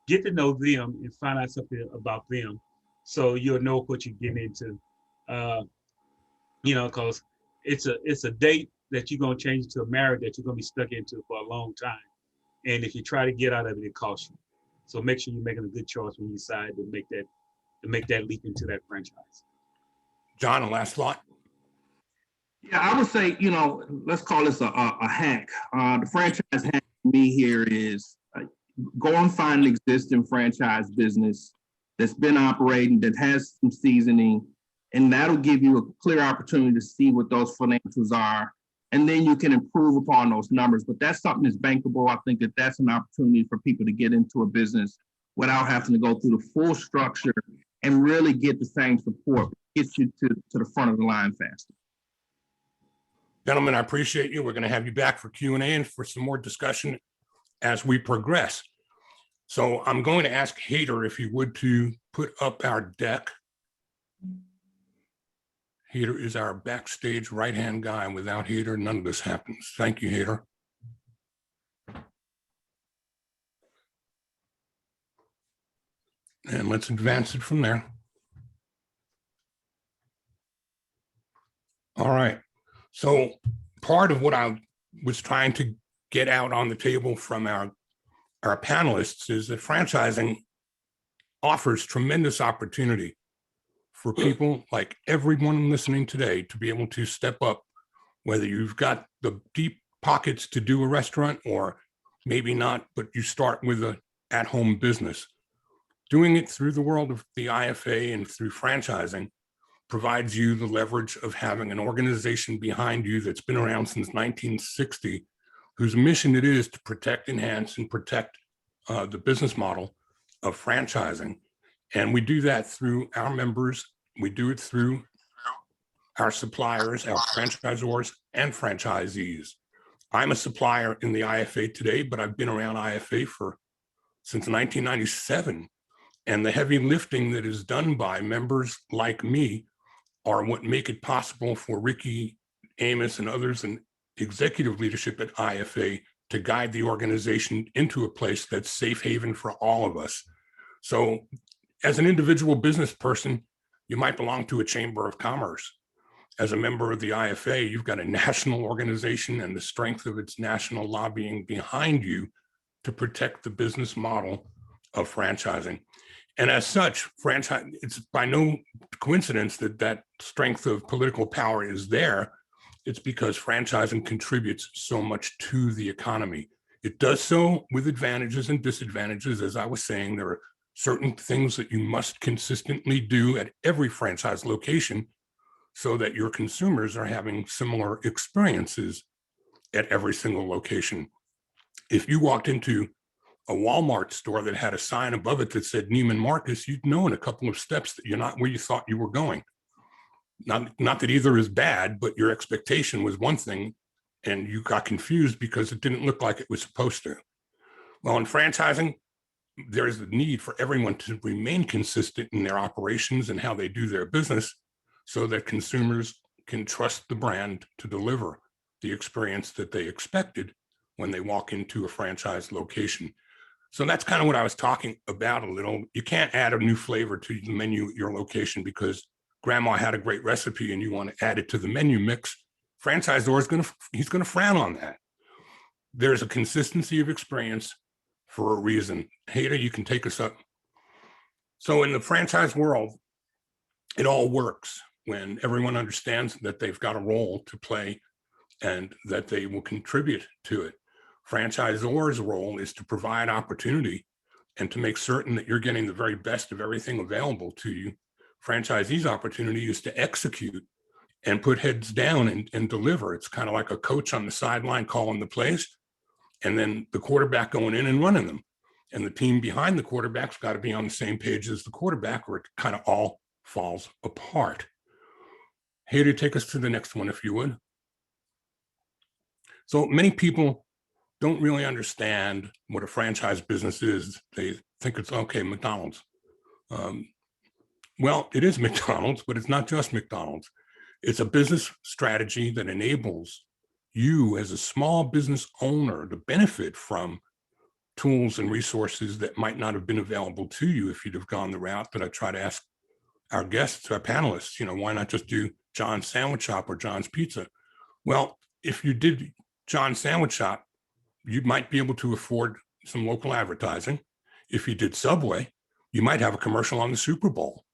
Get to know them and find out something about them, so you'll know what you're getting into. Because it's a date that you're gonna change into a marriage that you're gonna be stuck into for a long time. And if you try to get out of it, it costs you. So make sure you're making a good choice when you decide to make that leap into that franchise. John, a last thought? Yeah, I would say, let's call this a hack. The franchise hack for me here is go and find an existing franchise business that's been operating, that has some seasoning, and that'll give you a clear opportunity to see what those financials are. And then you can improve upon those numbers. But that's something that's bankable. I think that's an opportunity for people to get into a business without having to go through the full structure and really get the same support, gets you to the front of the line faster. Gentlemen, I appreciate you. We're going to have you back for Q&A and for some more discussion as we progress. So I'm going to ask Hader, if you would, to put up our deck. Hader is our backstage right-hand guy. Without Hader, none of this happens. Thank you, Hader. And let's advance it from there. All right. So part of what I was trying to get out on the table from our panelists is that franchising offers tremendous opportunity for people like everyone listening today to be able to step up, whether you've got the deep pockets to do a restaurant or maybe not, but you start with an at-home business. Doing it through the world of the IFA and through franchising provides you the leverage of having an organization behind you that's been around since 1960, whose mission it is to protect, enhance, and protect the business model of franchising. And we do that through our members. We do it through our suppliers, our franchisors, and franchisees. I'm a supplier in the IFA today, but I've been around IFA since 1997. And the heavy lifting that is done by members like me are what make it possible for Ricky, Amos, and others in executive leadership at IFA to guide the organization into a place that's safe haven for all of us. So as an individual business person, you might belong to a chamber of commerce. As a member of the IFA, you've got a national organization and the strength of its national lobbying behind you to protect the business model of franchising. And as such, it's by no coincidence that that strength of political power is there. It's because franchising contributes so much to the economy. It does so with advantages and disadvantages. As I was saying, there are certain things that you must consistently do at every franchise location so that your consumers are having similar experiences at every single location. If you walked into a Walmart store that had a sign above it that said Neiman Marcus, you'd know in a couple of steps that you're not where you thought you were going. Not that either is bad, but your expectation was one thing and you got confused because it didn't look like it was supposed to. Well, in franchising, there is the need for everyone to remain consistent in their operations and how they do their business so that consumers can trust the brand to deliver the experience that they expected when they walk into a franchise location. So that's kind of what I was talking about a little. You can't add a new flavor to the menu at your location because grandma had a great recipe and you want to add it to the menu mix. Franchisor he's going to frown on that. There's a consistency of experience for a reason. Hader, you can take us up. So in the franchise world, it all works when everyone understands that they've got a role to play and that they will contribute to it. Franchisor's role is to provide opportunity and to make certain that you're getting the very best of everything available to you. Franchisee's opportunity is to execute and put heads down and deliver. It's kind of like a coach on the sideline calling the plays, and then the quarterback going in and running them. And the team behind the quarterback's got to be on the same page as the quarterback, or it kind of all falls apart. Hader, take us to the next one, if you would. So many people don't really understand what a franchise business is. They think it's, okay, McDonald's. Well, it is McDonald's, but it's not just McDonald's. It's a business strategy that enables you as a small business owner to benefit from tools and resources that might not have been available to you if you'd have gone the route that I try to ask our guests, our panelists, why not just do John's Sandwich Shop or John's Pizza? Well, if you did John's Sandwich Shop, you might be able to afford some local advertising. If you did Subway, you might have a commercial on the Super Bowl.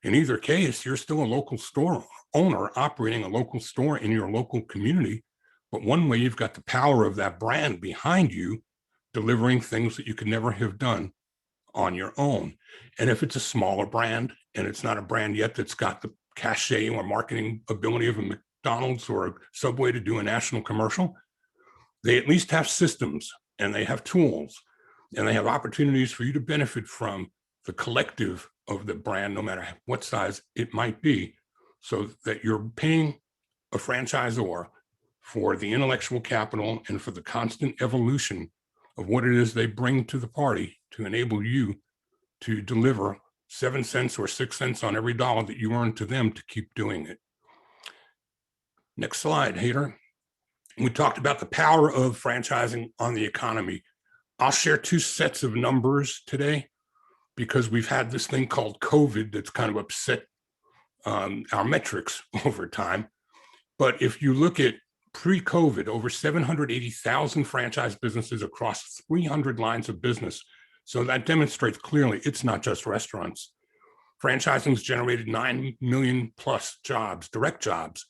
In either case, you're still a local store owner operating a local store in your local community. But one way, you've got the power of that brand behind you, delivering things that you could never have done on your own. And if it's a smaller brand and it's not a brand yet that's got the cachet or marketing ability of a McDonald's or a Subway to do a national commercial, they at least have systems and they have tools and they have opportunities for you to benefit from the collective of the brand, no matter what size it might be, so that you're paying a franchisor for the intellectual capital and for the constant evolution of what it is they bring to the party to enable you to deliver 7 cents or 6 cents on every dollar that you earn to them to keep doing it. Next slide, Hader. We talked about the power of franchising on the economy. I'll share 2 sets of numbers today because we've had this thing called COVID that's kind of upset our metrics over time. But if you look at pre-COVID, over 780,000 franchise businesses across 300 lines of business. So that demonstrates clearly it's not just restaurants. Franchising's generated 9 million plus jobs, direct jobs.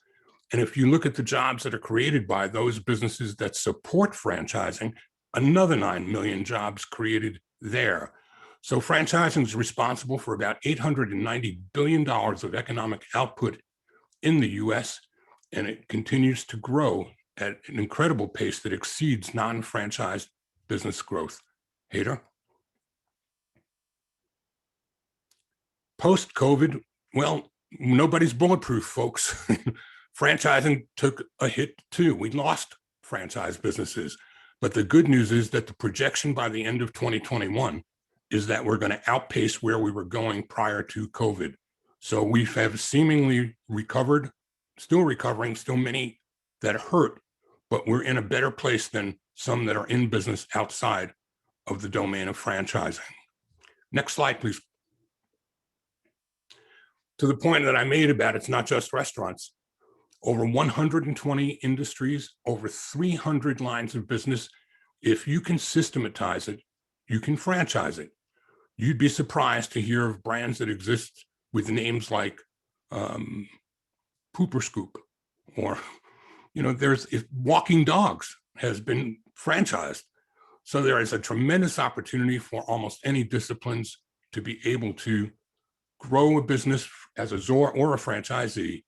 And if you look at the jobs that are created by those businesses that support franchising, another 9 million jobs created there. So franchising is responsible for about $890 billion of economic output in the US, and it continues to grow at an incredible pace that exceeds non-franchised business growth. Hader? Post-COVID, well, nobody's bulletproof, folks. Franchising took a hit too. We lost franchise businesses. But the good news is that the projection by the end of 2021 is that we're going to outpace where we were going prior to COVID. So we have seemingly recovered, still recovering, still many that hurt but we're in a better place than some that are in business outside of the domain of franchising. Next slide, please. To the point that I made about it's not just restaurants, over 120 industries, over 300 lines of business. If you can systematize it, you can franchise it. You'd be surprised to hear of brands that exist with names like Pooper Scoop, or, there's Walking Dogs has been franchised. So there is a tremendous opportunity for almost any disciplines to be able to grow a business as a ZOR or a franchisee.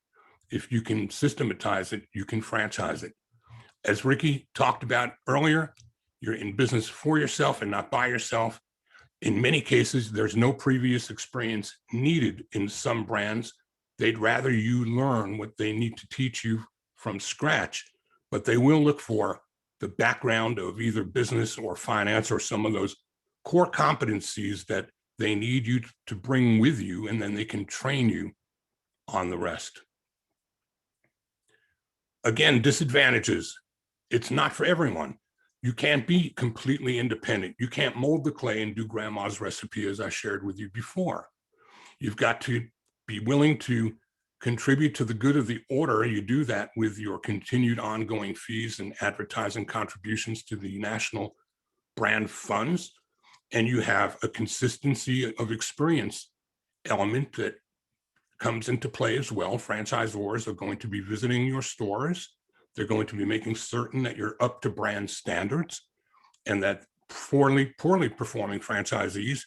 If you can systematize it, you can franchise it. As Ricky talked about earlier, you're in business for yourself and not by yourself. In many cases, there's no previous experience needed in some brands. They'd rather you learn what they need to teach you from scratch, but they will look for the background of either business or finance or some of those core competencies that they need you to bring with you, and then they can train you on the rest. Again, disadvantages. It's not for everyone. You can't be completely independent. You can't mold the clay and do grandma's recipe, as I shared with you before. You've got to be willing to contribute to the good of the order. You do that with your continued ongoing fees and advertising contributions to the national brand funds. And you have a consistency of experience element that comes into play as well. Franchisors are going to be visiting your stores. They're going to be making certain that you're up to brand standards, and that poorly performing franchisees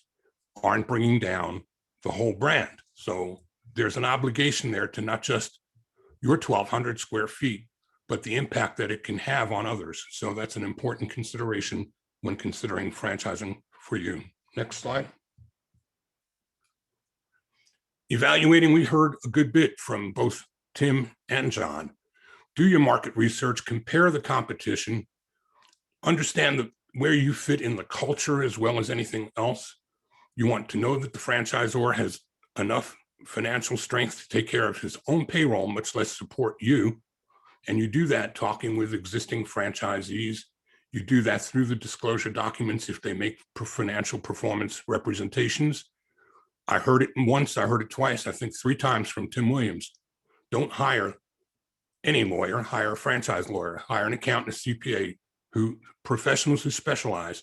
aren't bringing down the whole brand. So there's an obligation there to not just your 1,200 square feet, but the impact that it can have on others. So that's an important consideration when considering franchising for you. Next slide. Evaluating, we heard a good bit from both Tim and John. Do your market research, compare the competition, understand where you fit in the culture as well as anything else. You want to know that the franchisor has enough financial strength to take care of his own payroll, much less support you. And you do that talking with existing franchisees. You do that through the disclosure documents if they make financial performance representations. I heard it once, I heard it twice, I think 3 times from Tim Williams. Don't hire any lawyer, hire a franchise lawyer, hire an accountant, a CPA, professionals who specialize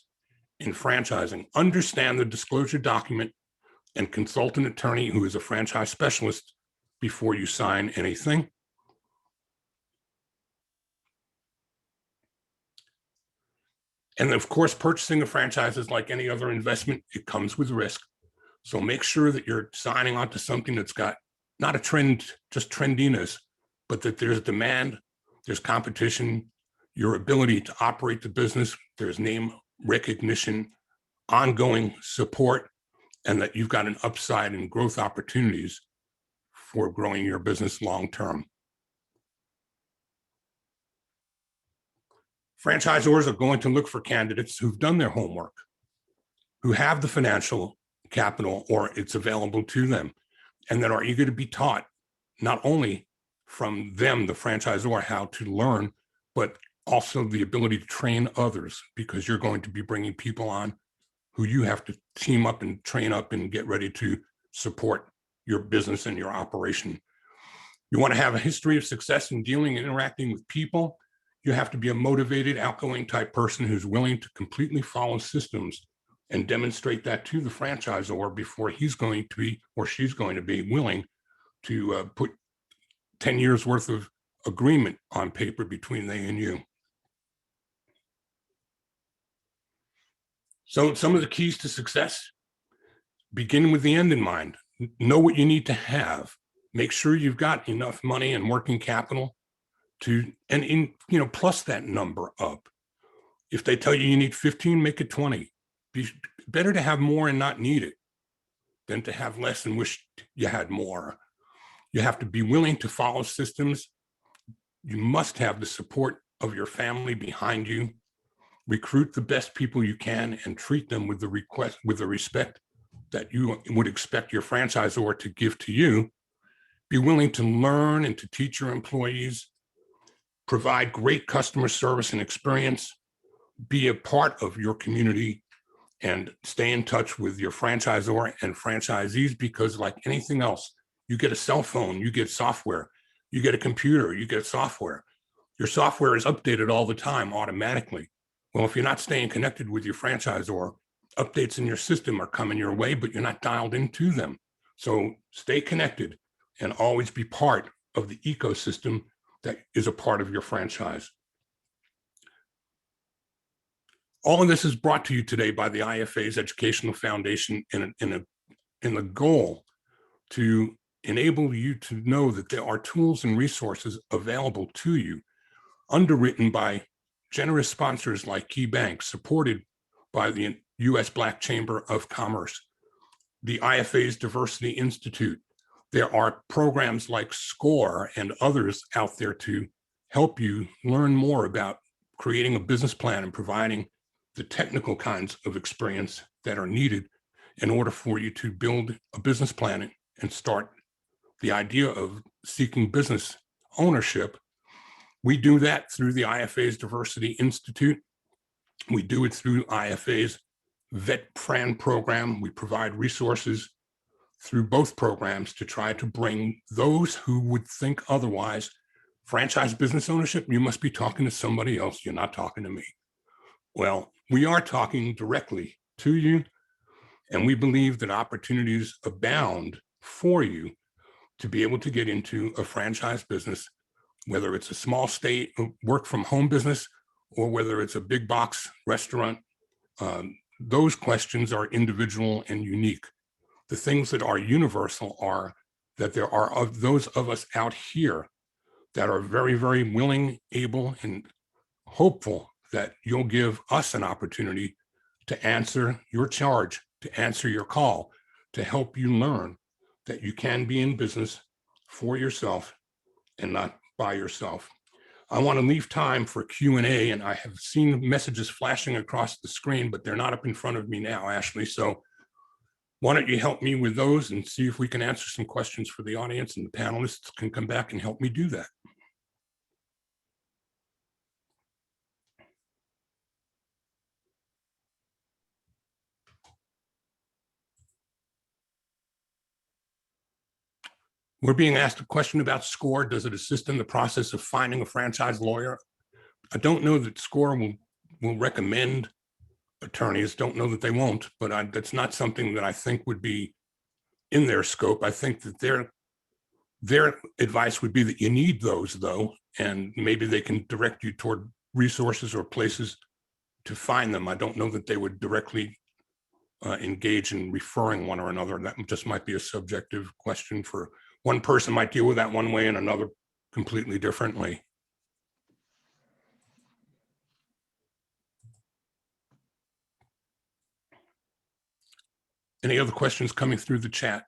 in franchising. Understand the disclosure document and consult an attorney who is a franchise specialist before you sign anything. And of course, purchasing a franchise is like any other investment. It comes with risk. So make sure that you're signing onto something that's got not a trend, just trendiness, but that there's demand, there's competition, your ability to operate the business, there's name recognition, ongoing support, and that you've got an upside and growth opportunities for growing your business long-term. Franchisors are going to look for candidates who've done their homework, who have the financial capital or it's available to them, and that are eager to be taught, not only from them, the franchisor, how to learn, but also the ability to train others, because you're going to be bringing people on who you have to team up and train up and get ready to support your business and your operation. You want to have a history of success in dealing and interacting with people. You have to be a motivated, outgoing type person who's willing to completely follow systems and demonstrate that to the franchisor before he's going to be or she's going to be willing to put 10 years worth of agreement on paper between they and you. So some of the keys to success: begin with the end in mind. Know what you need to have. Make sure you've got enough money and working capital to, plus that number up. If they tell you you need 15, make it 20. Better to have more and not need it than to have less and wish you had more. You have to be willing to follow systems. You must have the support of your family behind you. Recruit the best people you can and treat them with the respect that you would expect your franchisor to give to you. Be willing to learn and to teach your employees. provide great customer service and experience, be a part of your community, and stay in touch with your franchisor and franchisees, because like anything else, you get a cell phone, you get software, you get a computer, you get software. Your software is updated all the time automatically. Well, if you're not staying connected with your franchisor, updates in your system are coming your way, but you're not dialed into them. So stay connected and always be part of the ecosystem that is a part of your franchise. All of this is brought to you today by the IFA's Educational Foundation in the goal to enable you to know that there are tools and resources available to you, underwritten by generous sponsors like Key Bank, supported by the U.S. Black Chamber of Commerce, the IFA's Diversity Institute. There are programs like SCORE and others out there to help you learn more about creating a business plan and providing the technical kinds of experience that are needed in order for you to build a business plan and start the idea of seeking business ownership. We do that through the IFA's Diversity Institute. We do it through IFA's Vet Fran program. We provide resources through both programs to try to bring those who would think otherwise. Franchise business ownership, you must be talking to somebody else. You're not talking to me. Well, we are talking directly to you, and we believe that opportunities abound for you to be able to get into a franchise business, whether it's a small state work from home business or whether it's a big box restaurant. Those questions are individual and unique. The things that are universal are that there are of those of us out here that are very, very willing, able, and hopeful that you'll give us an opportunity to answer your charge, to answer your call, to help you learn that you can be in business for yourself and not by yourself. I want to leave time for Q&A, and I have seen messages flashing across the screen, but they're not up in front of me now, Ashley. So why don't you help me with those and see if we can answer some questions for the audience, and the panelists can come back and help me do that. We're being asked a question about SCORE. Does it assist in the process of finding a franchise lawyer? I don't know that SCORE will recommend attorneys. Don't know that they won't, but that's not something that I think would be in their scope. I think that their advice would be that you need those, though, and maybe they can direct you toward resources or places to find them. I don't know that they would directly engage in referring one or another. That just might be a subjective question. For one person might deal with that one way and another completely differently. Any other questions coming through the chat?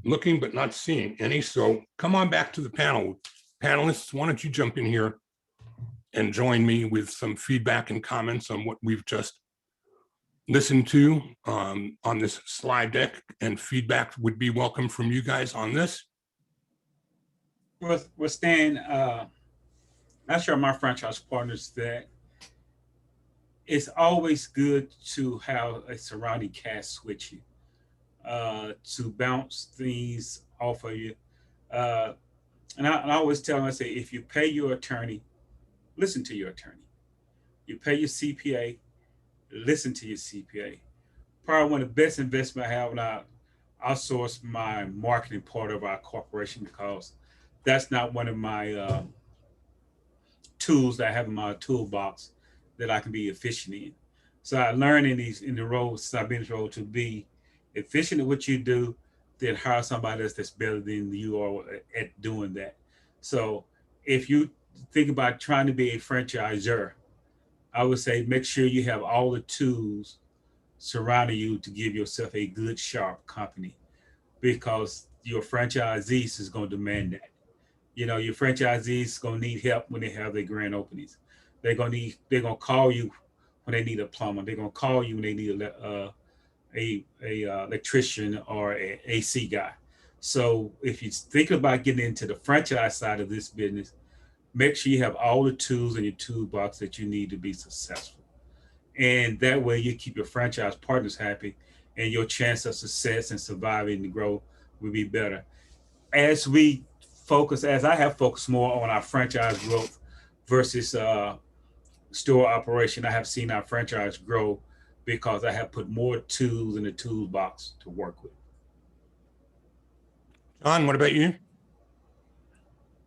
Looking but not seeing any, so come on back to the panel. Panelists, why don't you jump in here and join me with some feedback and comments on what we've just listened to on this slide deck, and feedback would be welcome from you guys on this. Well, Stan, I share my franchise partners that it's always good to have a surrounding cast switch you, to bounce things off of you. And I always tell them, I say, if you pay your attorney, listen to your attorney. You pay your CPA, listen to your CPA. Probably one of the best investments I have when I outsource my marketing part of our corporation, because that's not one of my tools that I have in my toolbox that I can be efficient in. So I learned in the roles, since I've been in the role, to be efficient at what you do, then hire somebody else that's better than you are at doing that. So if you think about trying to be a franchisor, I would say make sure you have all the tools surrounding you to give yourself a good, sharp company, because your franchisees is going to demand that. You know, your franchisees gonna need help when they have their grand openings. They're gonna call you when they need a plumber. They're gonna call you when they need a electrician or a AC guy. So if you're thinking about getting into the franchise side of this business, make sure you have all the tools in your toolbox that you need to be successful. And that way you keep your franchise partners happy and your chance of success and surviving and grow will be better. As I have focused more on our franchise growth versus store operation, I have seen our franchise grow because I have put more tools in the toolbox to work with. John, what about you?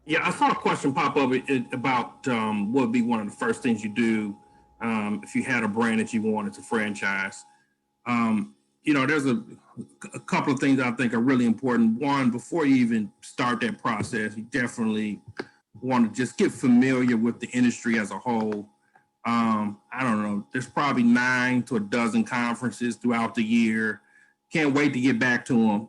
Yeah, I saw a question pop up about what would be one of the first things you do if you had a brand that you wanted to franchise. There's a couple of things I think are really important. One, before you even start that process, you definitely want to just get familiar with the industry as a whole. I don't know, there's probably 9 to a dozen conferences throughout the year. Can't wait to get back to them.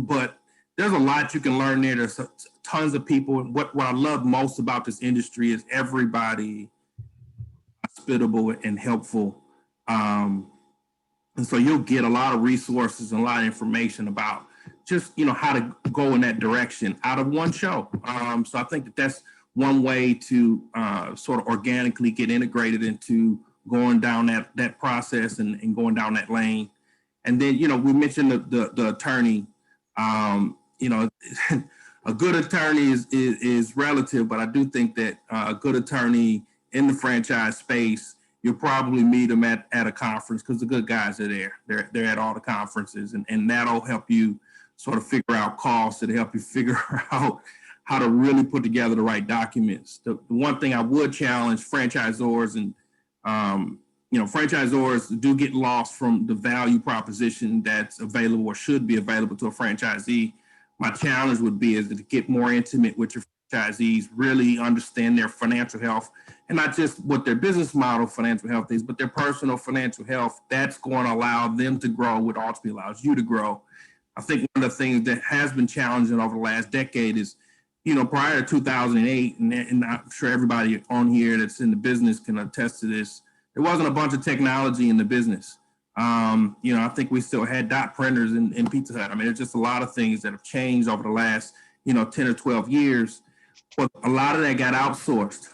But there's a lot you can learn there. There's tons of people. What I love most about this industry is everybody hospitable and helpful. And so you'll get a lot of resources and a lot of information about just, how to go in that direction out of one show. So I think that's one way to sort of organically get integrated into going down that process and going down that lane. And then, we mentioned the attorney. A good attorney is relative, but I do think that a good attorney in the franchise space, you'll probably meet them at a conference because the good guys are there. They're at all the conferences, and that'll help you sort of figure out costs. It'll help you figure out how to really put together the right documents. The one thing I would challenge franchisors and franchisors do get lost from the value proposition that's available or should be available to a franchisee. My challenge would be is to get more intimate with your franchisees, really understand their financial health, and not just what their business model financial health is, but their personal financial health. That's going to allow them to grow, what ultimately allows you to grow. I think one of the things that has been challenging over the last decade is, prior to 2008, and I'm sure everybody on here that's in the business can attest to this, there wasn't a bunch of technology in the business. I think we still had dot printers in Pizza Hut. I mean, there's just a lot of things that have changed over the last, 10 or 12 years. But a lot of that got outsourced.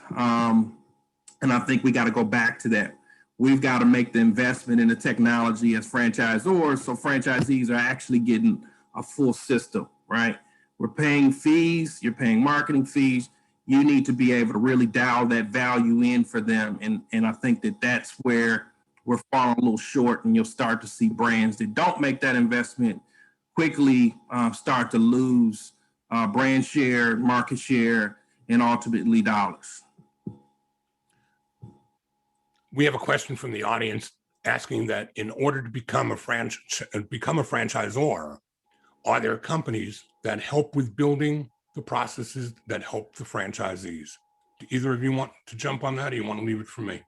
And I think we got to go back to that. We've got to make the investment in the technology as franchisors, so franchisees are actually getting a full system, right? We're paying fees, you're paying marketing fees. You need to be able to really dial that value in for them. And I think that that's where we're falling a little short, and you'll start to see brands that don't make that investment quickly start to lose brand share, market share, and ultimately dollars. We have a question from the audience asking that in order to become a franchisor, are there companies that help with building the processes that help the franchisees? Do either of you want to jump on that, or you want to leave it for me?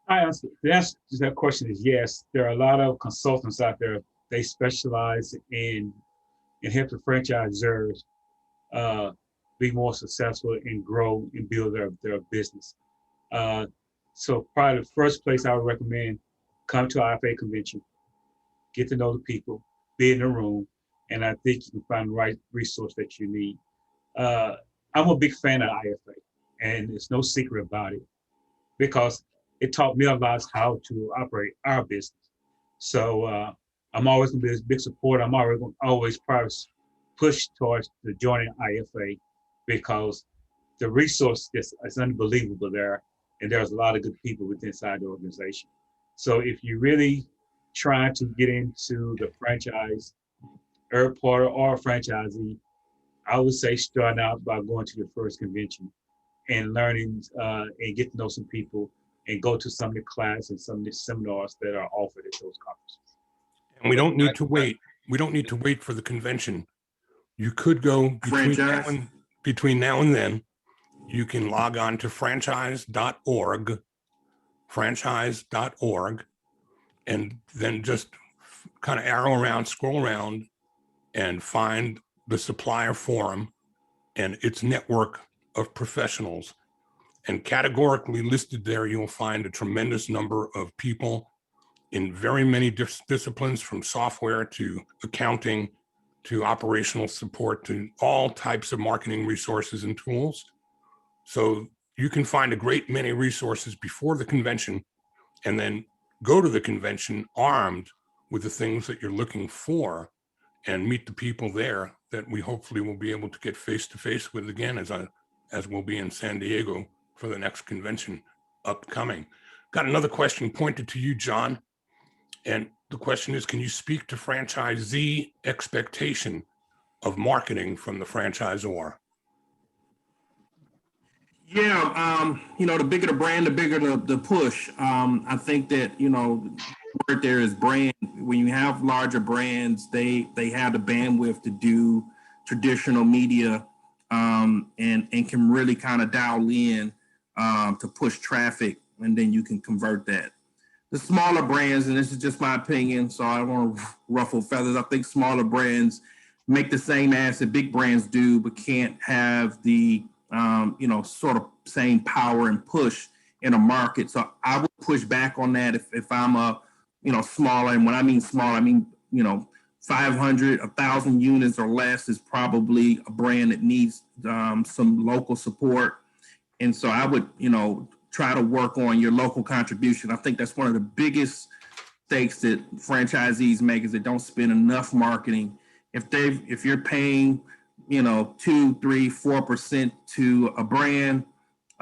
The answer to that question is yes. There are a lot of consultants out there. They specialize in helping franchisors be more successful and grow and build their business. So probably the first place I would recommend, come to IFA convention, get to know the people, be in the room, and I think you can find the right resource that you need. I'm a big fan of IFA, and there's no secret about it, because it taught me a lot how to operate our business. So I'm always gonna be a big supporter. I'm always probably push towards the joining IFA, because the resource is unbelievable there, and there's a lot of good people within inside the organization. So if you really trying to get into the franchise airport or franchisee, I would say start out by going to your first convention and learning and get to know some people and go to some of the classes and some of the seminars that are offered at those conferences. And we don't need to wait. We don't need to wait for the convention. You could go between now and then. You can log on to franchise.org, and then just kind of scroll around and find the supplier forum and its network of professionals. And categorically listed there, you'll find a tremendous number of people in very many disciplines, from software to accounting to operational support to all types of marketing resources and tools. So you can find a great many resources before the convention and then go to the convention armed with the things that you're looking for and meet the people there that we hopefully will be able to get face to face with again, as we'll be in San Diego for the next convention upcoming. Got another question pointed to you, John. And the question is, can you speak to franchisee expectation of marketing from the franchisor? Yeah, the bigger the brand, the bigger the push. I think that, the word there is brand. When you have larger brands, they have the bandwidth to do traditional media, and can really kind of dial in to push traffic, and then you can convert that. The smaller brands, and this is just my opinion, so I don't want to ruffle feathers. I think smaller brands make the same ads that big brands do, but can't have the sort of same power and push in a market. So I would push back on that if I'm a, smaller. And when I mean small, I mean, 500, 1,000 units or less is probably a brand that needs some local support. And so I would, try to work on your local contribution. I think that's one of the biggest mistakes that franchisees make, is they don't spend enough marketing. If you're paying, 2, 3, 4% to a brand,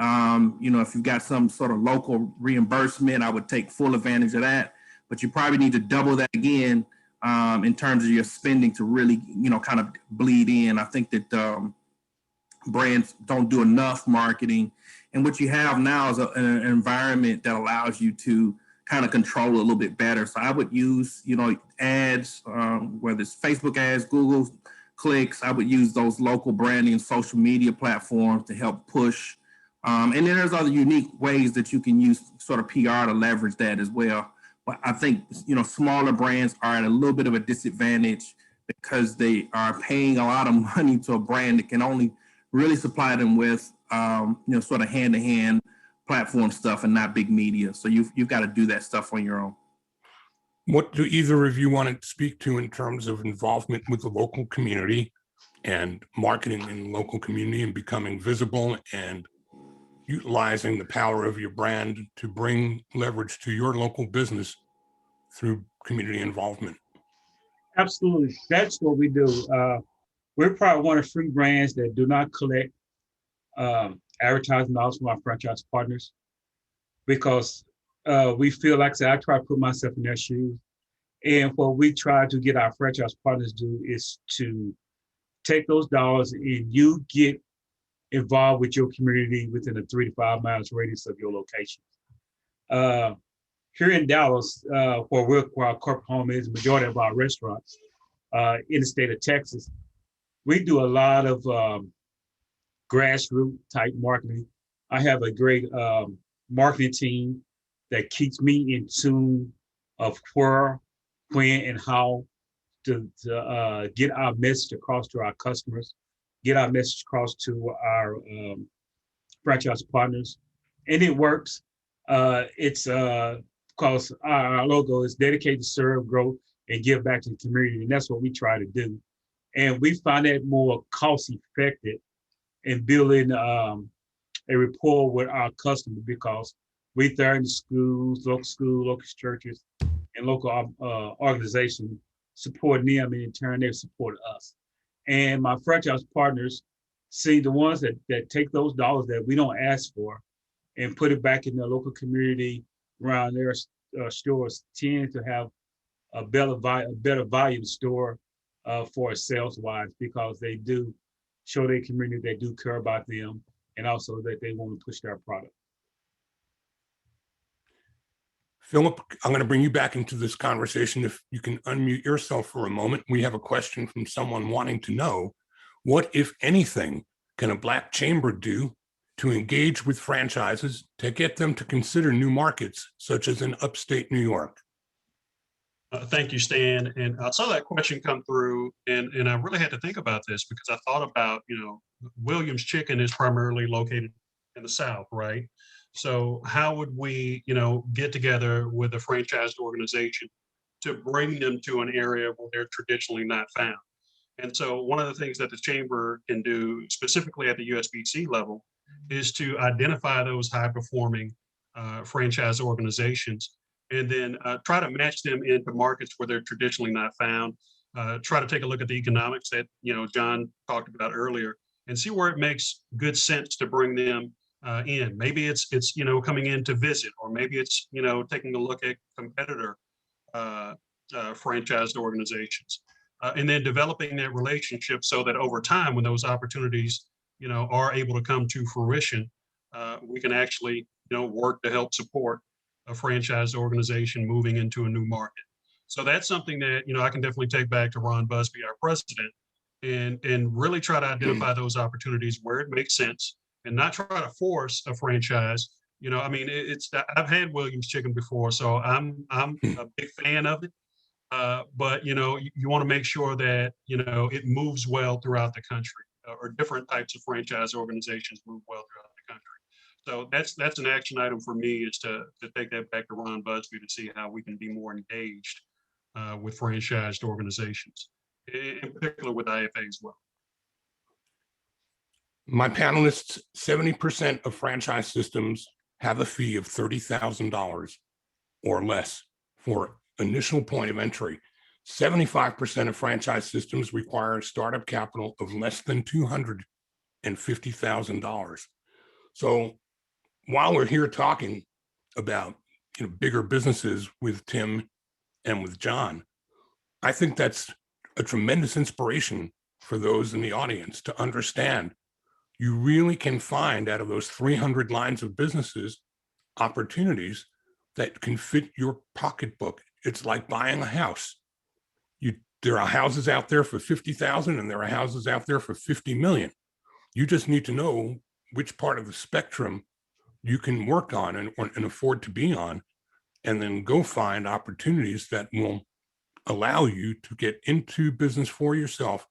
if you've got some sort of local reimbursement, I would take full advantage of that. But you probably need to double that again in terms of your spending to really, kind of bleed in. I think that brands don't do enough marketing. And what you have now is an environment that allows you to kind of control it a little bit better. So I would use, ads, whether it's Facebook ads, Google clicks. I would use those local branding and social media platforms to help push. And then there's other unique ways that you can use sort of PR to leverage that as well. But I think, smaller brands are at a little bit of a disadvantage because they are paying a lot of money to a brand that can only really supply them with, sort of hand-to-hand platform stuff and not big media. So you've got to do that stuff on your own. What do either of you want to speak to in terms of involvement with the local community and marketing in the local community and becoming visible and utilizing the power of your brand to bring leverage to your local business through community involvement? Absolutely. That's what we do. We're probably one of the few brands that do not collect advertising dollars from our franchise partners, because we feel, like I said, I try to put myself in their shoes. And what we try to get our franchise partners to do is to take those dollars and you get involved with your community within a 3 to 5 miles radius of your location. Here in Dallas, where our corporate home is, the majority of our restaurants in the state of Texas, we do a lot of grassroots type marketing. I have a great marketing team that keeps me in tune of where, when, and how to get our message across to our customers, get our message across to our franchise partners. And it works. It's because our logo is dedicated to serve, grow, and give back to the community. And that's what we try to do. And we find that more cost effective in building a rapport with our customers, because we there in schools, local churches, and local organizations, supporting them, and in turn they support us. And my franchise partners see the ones that take those dollars that we don't ask for and put it back in the local community around their stores, tend to have a better volume store for sales wise, because they do show their community they do care about them, and also that they want to push their product. Philip, I'm going to bring you back into this conversation. If you can unmute yourself for a moment. We have a question from someone wanting to know, what, if anything, can a Black Chamber do to engage with franchises to get them to consider new markets, such as in upstate New York? Thank you, Stan. And I saw that question come through, and I really had to think about this because I thought about, Williams Chicken is primarily located in the South, right? So how would we, get together with a franchised organization to bring them to an area where they're traditionally not found? And so one of the things that the chamber can do specifically at the USBC level is to identify those high performing franchise organizations and then try to match them into markets where they're traditionally not found. Try to take a look at the economics that John talked about earlier, and see where it makes good sense to bring them in. Maybe it's coming in to visit, or maybe it's taking a look at competitor franchised organizations, and then developing that relationship so that over time, when those opportunities are able to come to fruition, we can actually work to help support a franchise organization moving into a new market. So that's something that I can definitely take back to Ron Busby, our president, and really try to identify those opportunities where it makes sense, and not try to force a franchise. I mean, I've had Williams Chicken before, so I'm a big fan of it. But you want to make sure that it moves well throughout the country, or different types of franchise organizations move well throughout the country. So that's an action item for me, is to take that back to Ron Busby to see how we can be more engaged with franchised organizations, in particular with IFA as well. My panelists, 70% of franchise systems have a fee of $30,000 or less for initial point of entry. 75% of franchise systems require startup capital of less than $250,000. So while we're here talking about bigger businesses with Tim and with John, I think that's a tremendous inspiration for those in the audience to understand you really can find out of those 300 lines of businesses opportunities that can fit your pocketbook. It's like buying a house. There are houses out there for 50,000 and there are houses out there for 50 million. You just need to know which part of the spectrum you can work on and afford to be on, and then go find opportunities that will allow you to get into business for yourself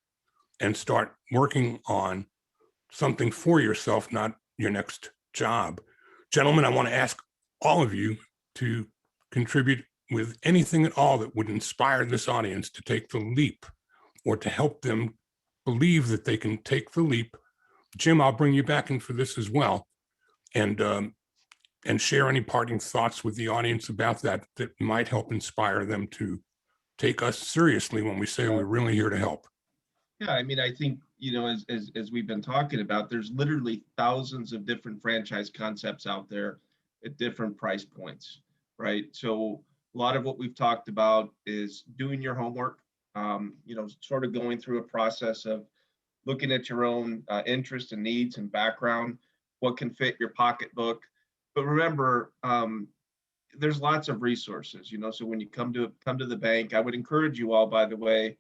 and start working on something for yourself, not your next job. Gentlemen, I want to ask all of you to contribute with anything at all that would inspire this audience to take the leap, or to help them believe that they can take the leap. Jim, I'll bring you back in for this as well, and share any parting thoughts with the audience about that might help inspire them to take us seriously when we say we're really here to help. Yeah, I mean, I think, as we've been talking about, there's literally thousands of different franchise concepts out there at different price points, right? So a lot of what we've talked about is doing your homework, sort of going through a process of looking at your own interests and needs and background, what can fit your pocketbook. But remember, there's lots of resources, so when you come to the bank, I would encourage you all, by the way,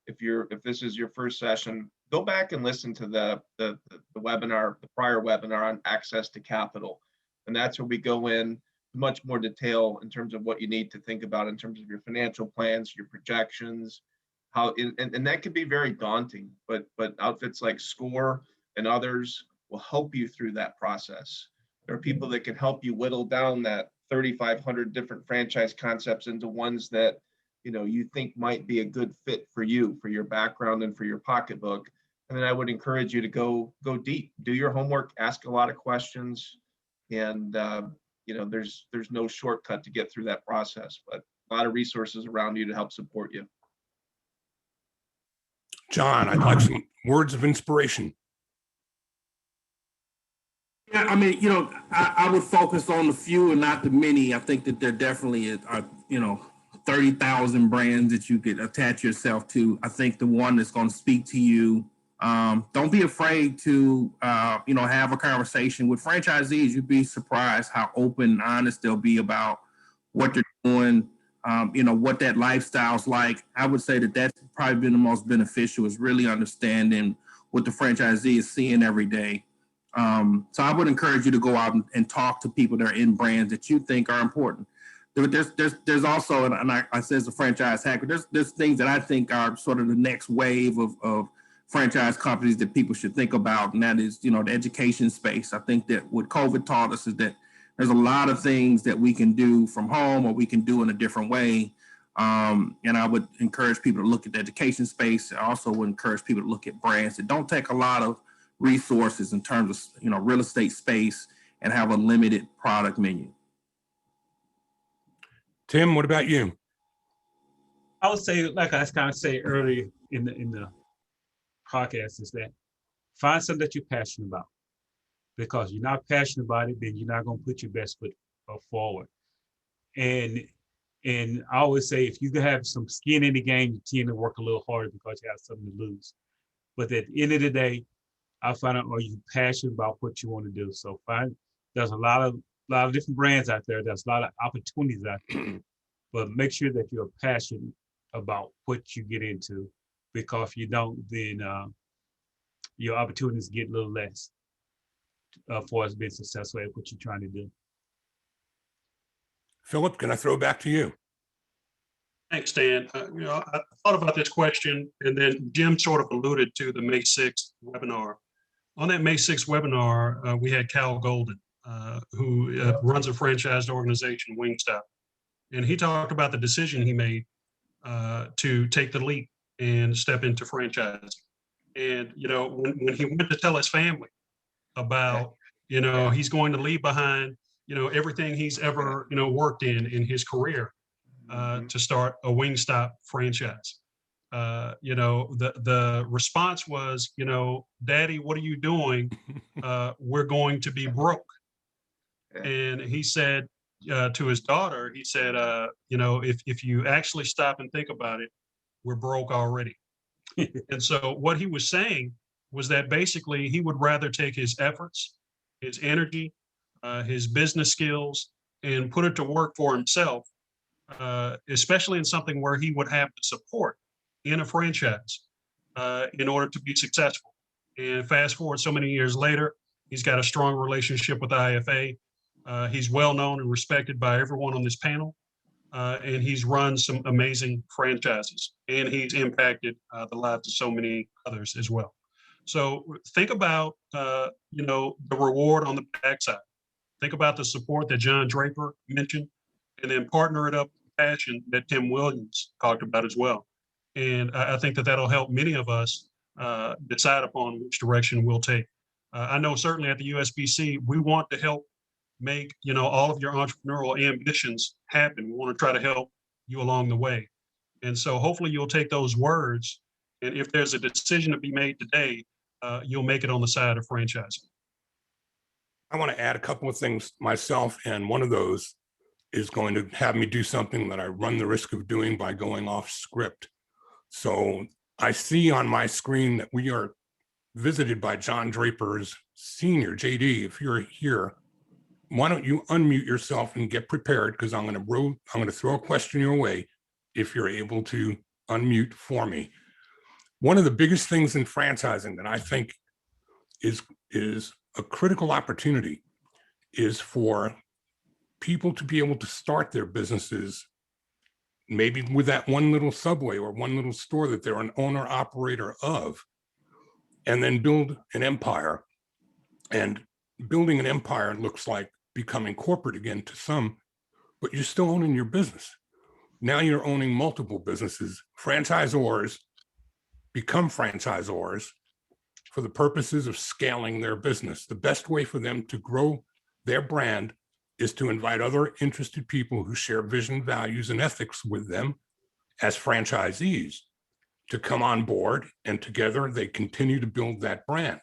if this is your first session, go back and listen to the webinar, the prior webinar on access to capital. And that's where we go in much more detail in terms of what you need to think about in terms of your financial plans, your projections, and that could be very daunting, but outfits like SCORE and others will help you through that process. There are people that can help you whittle down that 3,500 different franchise concepts into ones that you think might be a good fit for you, for your background and for your pocketbook. And then I would encourage you to go deep, do your homework, ask a lot of questions, and there's no shortcut to get through that process, but a lot of resources around you to help support you. John, I'd like some words of inspiration. Yeah, I mean, I would focus on the few and not the many. I think that there definitely are, 30,000 brands that you could attach yourself to. I think the one that's going to speak to you, don't be afraid to, have a conversation with franchisees. You'd be surprised how open and honest they'll be about what they're doing, what that lifestyle's like. I would say that that's probably been the most beneficial, is really understanding what the franchisee is seeing every day. So I would encourage you to go out and talk to people that are in brands that you think are important. there's also, and I say as a franchise hacker, there's things that I think are sort of the next wave of franchise companies that people should think about, and that is, the education space. I think that what COVID taught us is that there's a lot of things that we can do from home or we can do in a different way. And I would encourage people to look at the education space. I also would encourage people to look at brands that don't take a lot of resources in terms of, real estate space and have a limited product menu. Tim, what about you? I would say, like I kind of say earlier in the podcast, is that find something that you're passionate about. Because you're not passionate about it, then you're not going to put your best foot forward. And I always say, if you can have some skin in the game, you tend to work a little harder because you have something to lose. But at the end of the day, I find out, are you passionate about what you want to do? So there's a lot of different brands out there. There's a lot of opportunities out there. But make sure that you're passionate about what you get into, because if you don't, then your opportunities get a little less for us being successful at what you're trying to do. Philip, can I throw back to you? Thanks, Dan. I thought about this question, and then Jim sort of alluded to the May 6th webinar. On that May 6th webinar, we had Cal Golden, who runs a franchised organization, Wingstop. And he talked about the decision he made to take the leap and step into franchising. And, when he went to tell his family about, he's going to leave behind, everything he's ever, worked in his career to start a Wingstop franchise. The response was, Daddy, what are you doing? We're going to be broke. And he said to his daughter, he said, if you actually stop and think about it, we're broke already. And so what he was saying was that basically he would rather take his efforts, his energy, his business skills, and put it to work for himself, especially in something where he would have to support in a franchise in order to be successful. And fast forward so many years later, he's got a strong relationship with IFA. He's well known and respected by everyone on this panel. And he's run some amazing franchises, and he's impacted the lives of so many others as well. So think about, the reward on the backside. Think about the support that John Draper mentioned, and then partner it up with passion that Tim Williams talked about as well. And I think that that'll help many of us decide upon which direction we'll take. I know certainly at the USBC, we want to help make, all of your entrepreneurial ambitions happen. We want to try to help you along the way. And so hopefully you'll take those words, and if there's a decision to be made today, you'll make it on the side of franchising. I want to add a couple of things myself, and one of those is going to have me do something that I run the risk of doing by going off script. So I see on my screen that we are visited by John Draper's senior, JD. If you're here, why don't you unmute yourself and get prepared, because I'm going to throw a question your way if you're able to unmute for me. One of the biggest things in franchising that I think is a critical opportunity is for people to be able to start their businesses, maybe with that one little Subway or one little store that they're an owner operator of, and then build an empire. And building an empire looks like becoming corporate again to some, but you're still owning your business. Now you're owning multiple businesses. Franchisors become franchisors for the purposes of scaling their business. The best way for them to grow their brand is to invite other interested people who share vision, values, and ethics with them as franchisees to come on board, and together they continue to build that brand.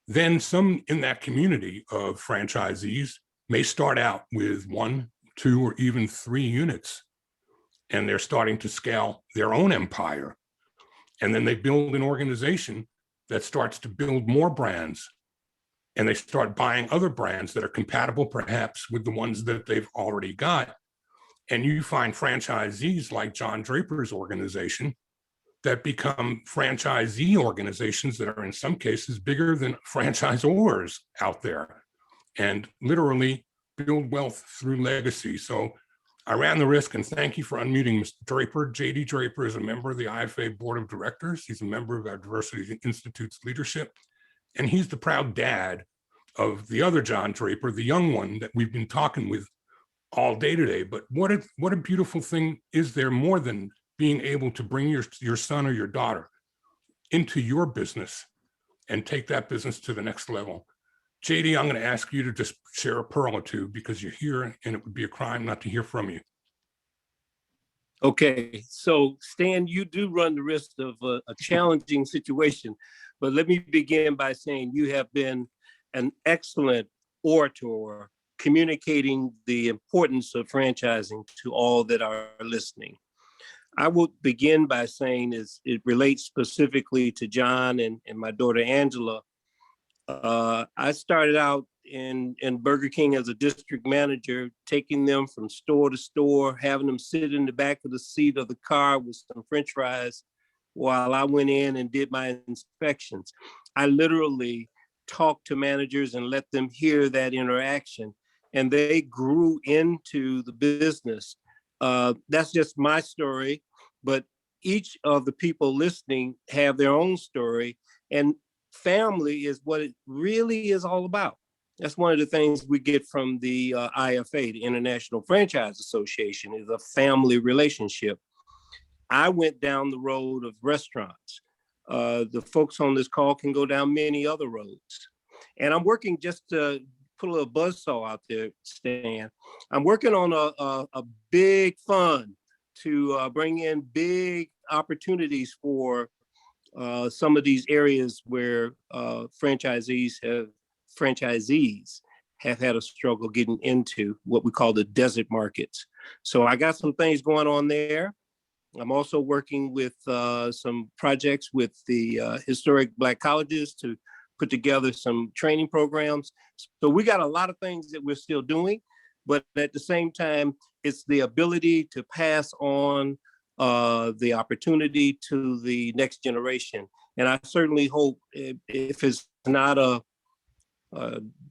Then some in that community of franchisees may start out with 1, 2, or even 3 units, and they're starting to scale their own empire. And then they build an organization that starts to build more brands, and they start buying other brands that are compatible perhaps with the ones that they've already got. And you find franchisees like John Draper's organization that become franchisee organizations that are in some cases bigger than franchisors out there, and literally build wealth through legacy. So I ran the risk, and thank you for unmuting Mr. Draper. JD Draper is a member of the IFA Board of Directors. He's a member of our Diversity Institute's leadership, and he's the proud dad of the other John Draper, the young one that we've been talking with all day today. But what a beautiful thing is there more than being able to bring your son or your daughter into your business and take that business to the next level. JD, I'm going to ask you to just share a pearl or two because you're here, and it would be a crime not to hear from you. Okay, so Stan, you do run the risk of a challenging situation, but let me begin by saying you have been an excellent orator, communicating the importance of franchising to all that are listening. I will begin by saying it relates specifically to John and my daughter Angela. I started out in Burger King as a district manager, taking them from store to store, having them sit in the back of the seat of the car with some French fries while I went in and did my inspections. I literally talked to managers and let them hear that interaction, and they grew into the business. That's just my story, but each of the people listening have their own story, and family is what it really is all about. That's one of the things we get from the IFA, the International Franchise Association, is a family relationship. I went down the road of restaurants. The folks on this call can go down many other roads. And I'm working, just to put a little buzzsaw out there, Stan, I'm working on a big fund to bring in big opportunities for some of these areas where franchisees have had a struggle getting into what we call the desert markets. So I got some things going on there. I'm also working with some projects with the historic Black colleges to put together some training programs. So we got a lot of things that we're still doing, but at the same time, it's the ability to pass on the opportunity to the next generation. And I certainly hope if it's not a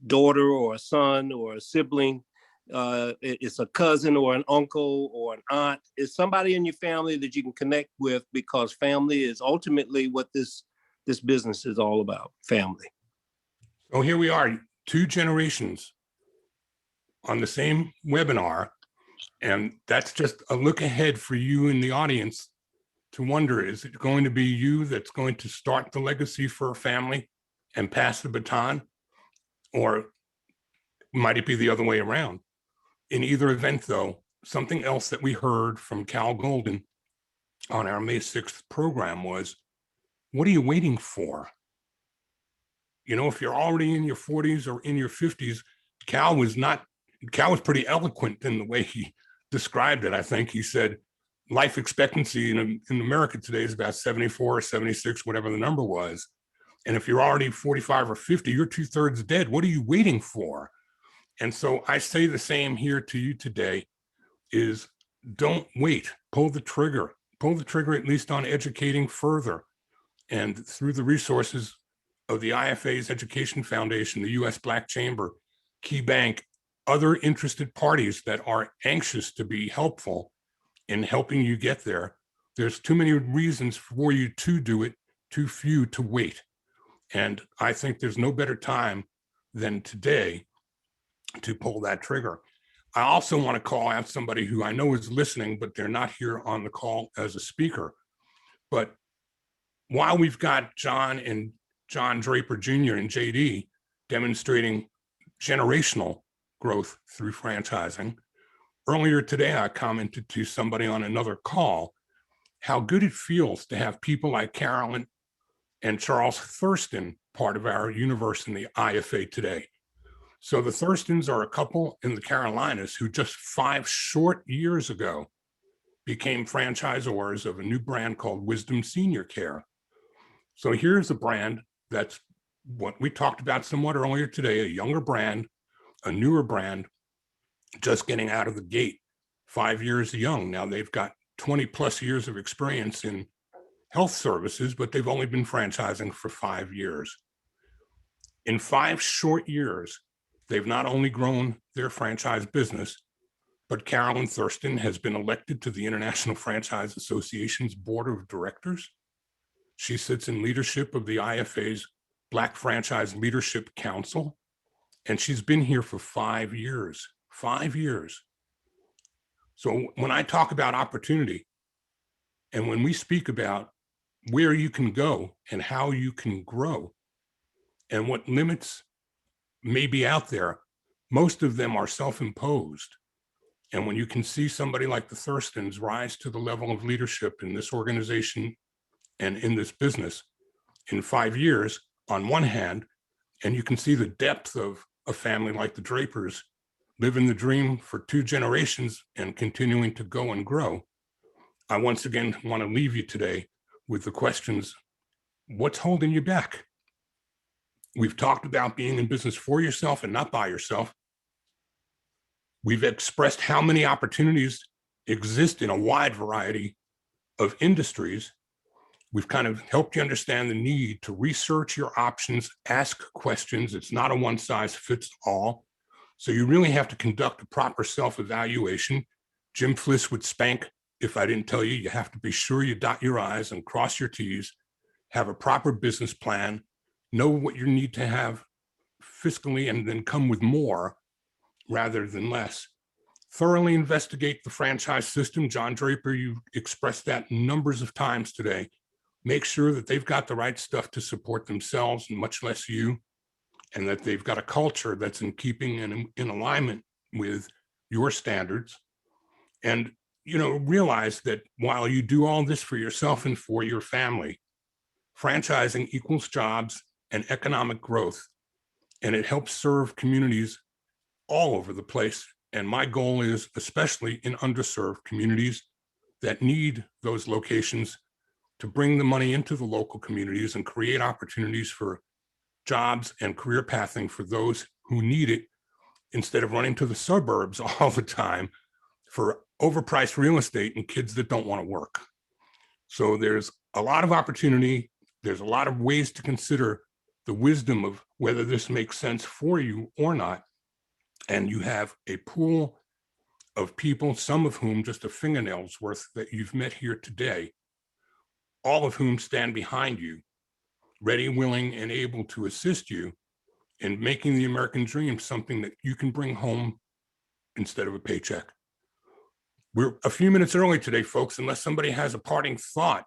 daughter or a son or a sibling, it's a cousin or an uncle or an aunt, it's somebody in your family that you can connect with, because family is ultimately what this business is all about, family. So here we are, 2 generations on the same webinar, and that's just a look ahead for you in the audience to wonder, is it going to be you that's going to start the legacy for a family and pass the baton? Or might it be the other way around? In either event, though, something else that we heard from Cal Golden on our May 6th program was, what are you waiting for? You know, if you're already in your 40s or in your 50s, Cal was pretty eloquent in the way he described it. I think he said life expectancy in America today is about 74 or 76, whatever the number was. And if you're already 45 or 50, you're 2/3 dead. What are you waiting for? And so I say the same here to you today is, don't wait, pull the trigger at least on educating further. And through the resources of the IFA's Education Foundation, the US Black Chamber, Key Bank, other interested parties that are anxious to be helpful in helping you get there, there's too many reasons for you to do it, too few to wait. And I think there's no better time than today to pull that trigger. I also want to call out somebody who I know is listening, but they're not here on the call as a speaker. But while we've got John and John Draper Jr. and JD demonstrating generational growth through franchising, earlier today I commented to somebody on another call how good it feels to have people like Carolyn and Charles Thurston part of our universe in the IFA today. So the Thurstons are a couple in the Carolinas who just 5 short years ago became franchisors of a new brand called Wisdom Senior Care. So here's a brand that's what we talked about somewhat earlier today, a younger brand, a newer brand, just getting out of the gate, 5 years young. Now they've got 20 plus years of experience in health services, but they've only been franchising for 5 years. In 5 short years, they've not only grown their franchise business, but Carolyn Thurston has been elected to the International Franchise Association's Board of Directors. She sits in leadership of the IFA's Black Franchise Leadership Council, and she's been here for 5 years, 5 years. So when I talk about opportunity, and when we speak about where you can go and how you can grow, and what limits may be out there, most of them are self-imposed. And when you can see somebody like the Thurstons rise to the level of leadership in this organization and in this business in 5 years, on one hand, and you can see the depth of a family like the Drapers living the dream for 2 generations and continuing to go and grow, I once again want to leave you today with the questions: what's holding you back? We've talked about being in business for yourself and not by yourself. We've expressed how many opportunities exist in a wide variety of industries. We've kind of helped you understand the need to research your options, ask questions. It's not a one size fits all. So you really have to conduct a proper self-evaluation. Jim Fliss would spank if I didn't tell you. You have to be sure you dot your I's and cross your T's, have a proper business plan, know what you need to have fiscally, and then come with more rather than less. Thoroughly investigate the franchise system. John Draper, you expressed that numbers of times today. Make sure that they've got the right stuff to support themselves, and much less you, and that they've got a culture that's in keeping and in alignment with your standards. And, you know, realize that while you do all this for yourself and for your family, franchising equals jobs and economic growth, and it helps serve communities all over the place. And my goal is, especially in underserved communities that need those locations, to bring the money into the local communities and create opportunities for jobs and career pathing for those who need it, instead of running to the suburbs all the time for overpriced real estate and kids that don't want to work. So there's a lot of opportunity. There's a lot of ways to consider the wisdom of whether this makes sense for you or not. And you have a pool of people, some of whom just a fingernail's worth that you've met here today, all of whom stand behind you, ready, willing, and able to assist you in making the American dream something that you can bring home instead of a paycheck. We're a few minutes early today, folks. Unless somebody has a parting thought,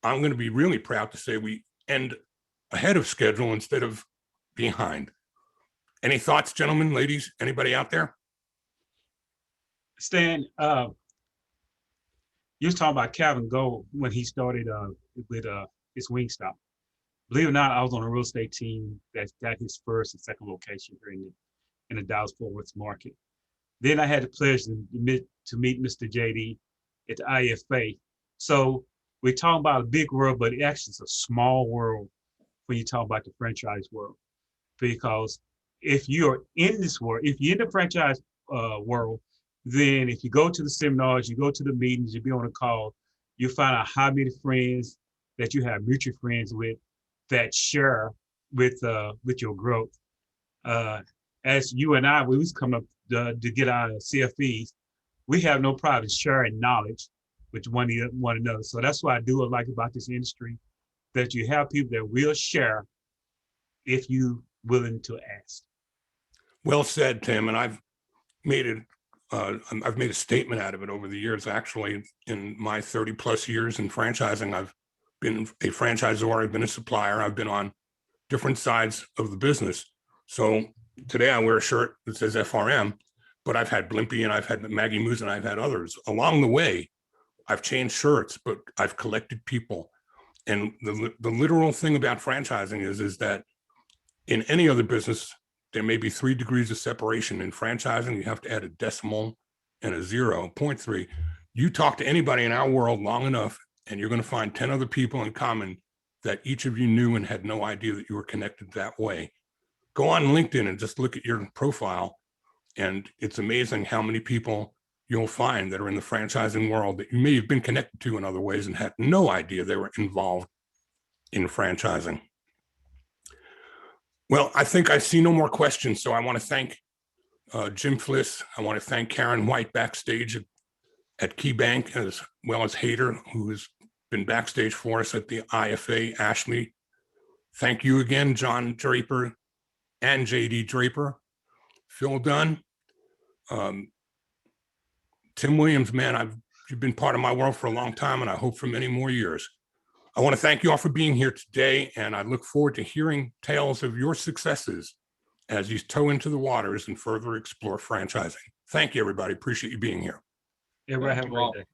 I'm going to be really proud to say we end ahead of schedule instead of behind. Any thoughts, gentlemen, ladies, anybody out there? Stan, you was talking about Calvin Gold when he started with his Wingstop. Believe it or not, I was on a real estate team that got his first and second location here in the Dallas-Fort Worth market. Then I had the pleasure to meet Mr. JD at the IFA. So we're talking about a big world, but it actually is a small world when you talk about the franchise world. Because if you're in this world, if you're in the franchise world, then if you go to the seminars, you go to the meetings, you be on a call, you find out how many friends that you have mutual friends with that share with your growth. As you and I, we was coming up to get our CFEs, we have no problem sharing knowledge with one another. So that's what I do like about this industry, that you have people that will share if you willing to ask. Well said, Tim. And I've made a statement out of it over the years. Actually, in my 30 plus years in franchising, I've been a franchisor, I've been a supplier, I've been on different sides of the business. So today I wear a shirt that says FRM, but I've had Blimpie and I've had Maggie Moose and I've had others. Along the way, I've changed shirts, but I've collected people. And the literal thing about franchising is that in any other business, there may be 3 degrees of separation. In franchising, you have to add a decimal and a 0.3. You talk to anybody in our world long enough, and you're going to find 10 other people in common that each of you knew and had no idea that you were connected that way. Go on LinkedIn and just look at your profile, and it's amazing how many people you'll find that are in the franchising world that you may have been connected to in other ways and had no idea they were involved in franchising. Well, I think I see no more questions, so I want to thank Jim Fliss. I want to thank Karen White backstage at Key Bank, as well as Hayter, who has been backstage for us at the IFA. Ashley, thank you again, John Draper and JD Draper. Phil Dunn, Tim Williams, man, you've been part of my world for a long time, and I hope for many more years. I want to thank you all for being here today, and I look forward to hearing tales of your successes as you toe into the waters and further explore franchising. Thank you, everybody. Appreciate you being here. Everybody have a Thank you great all. day.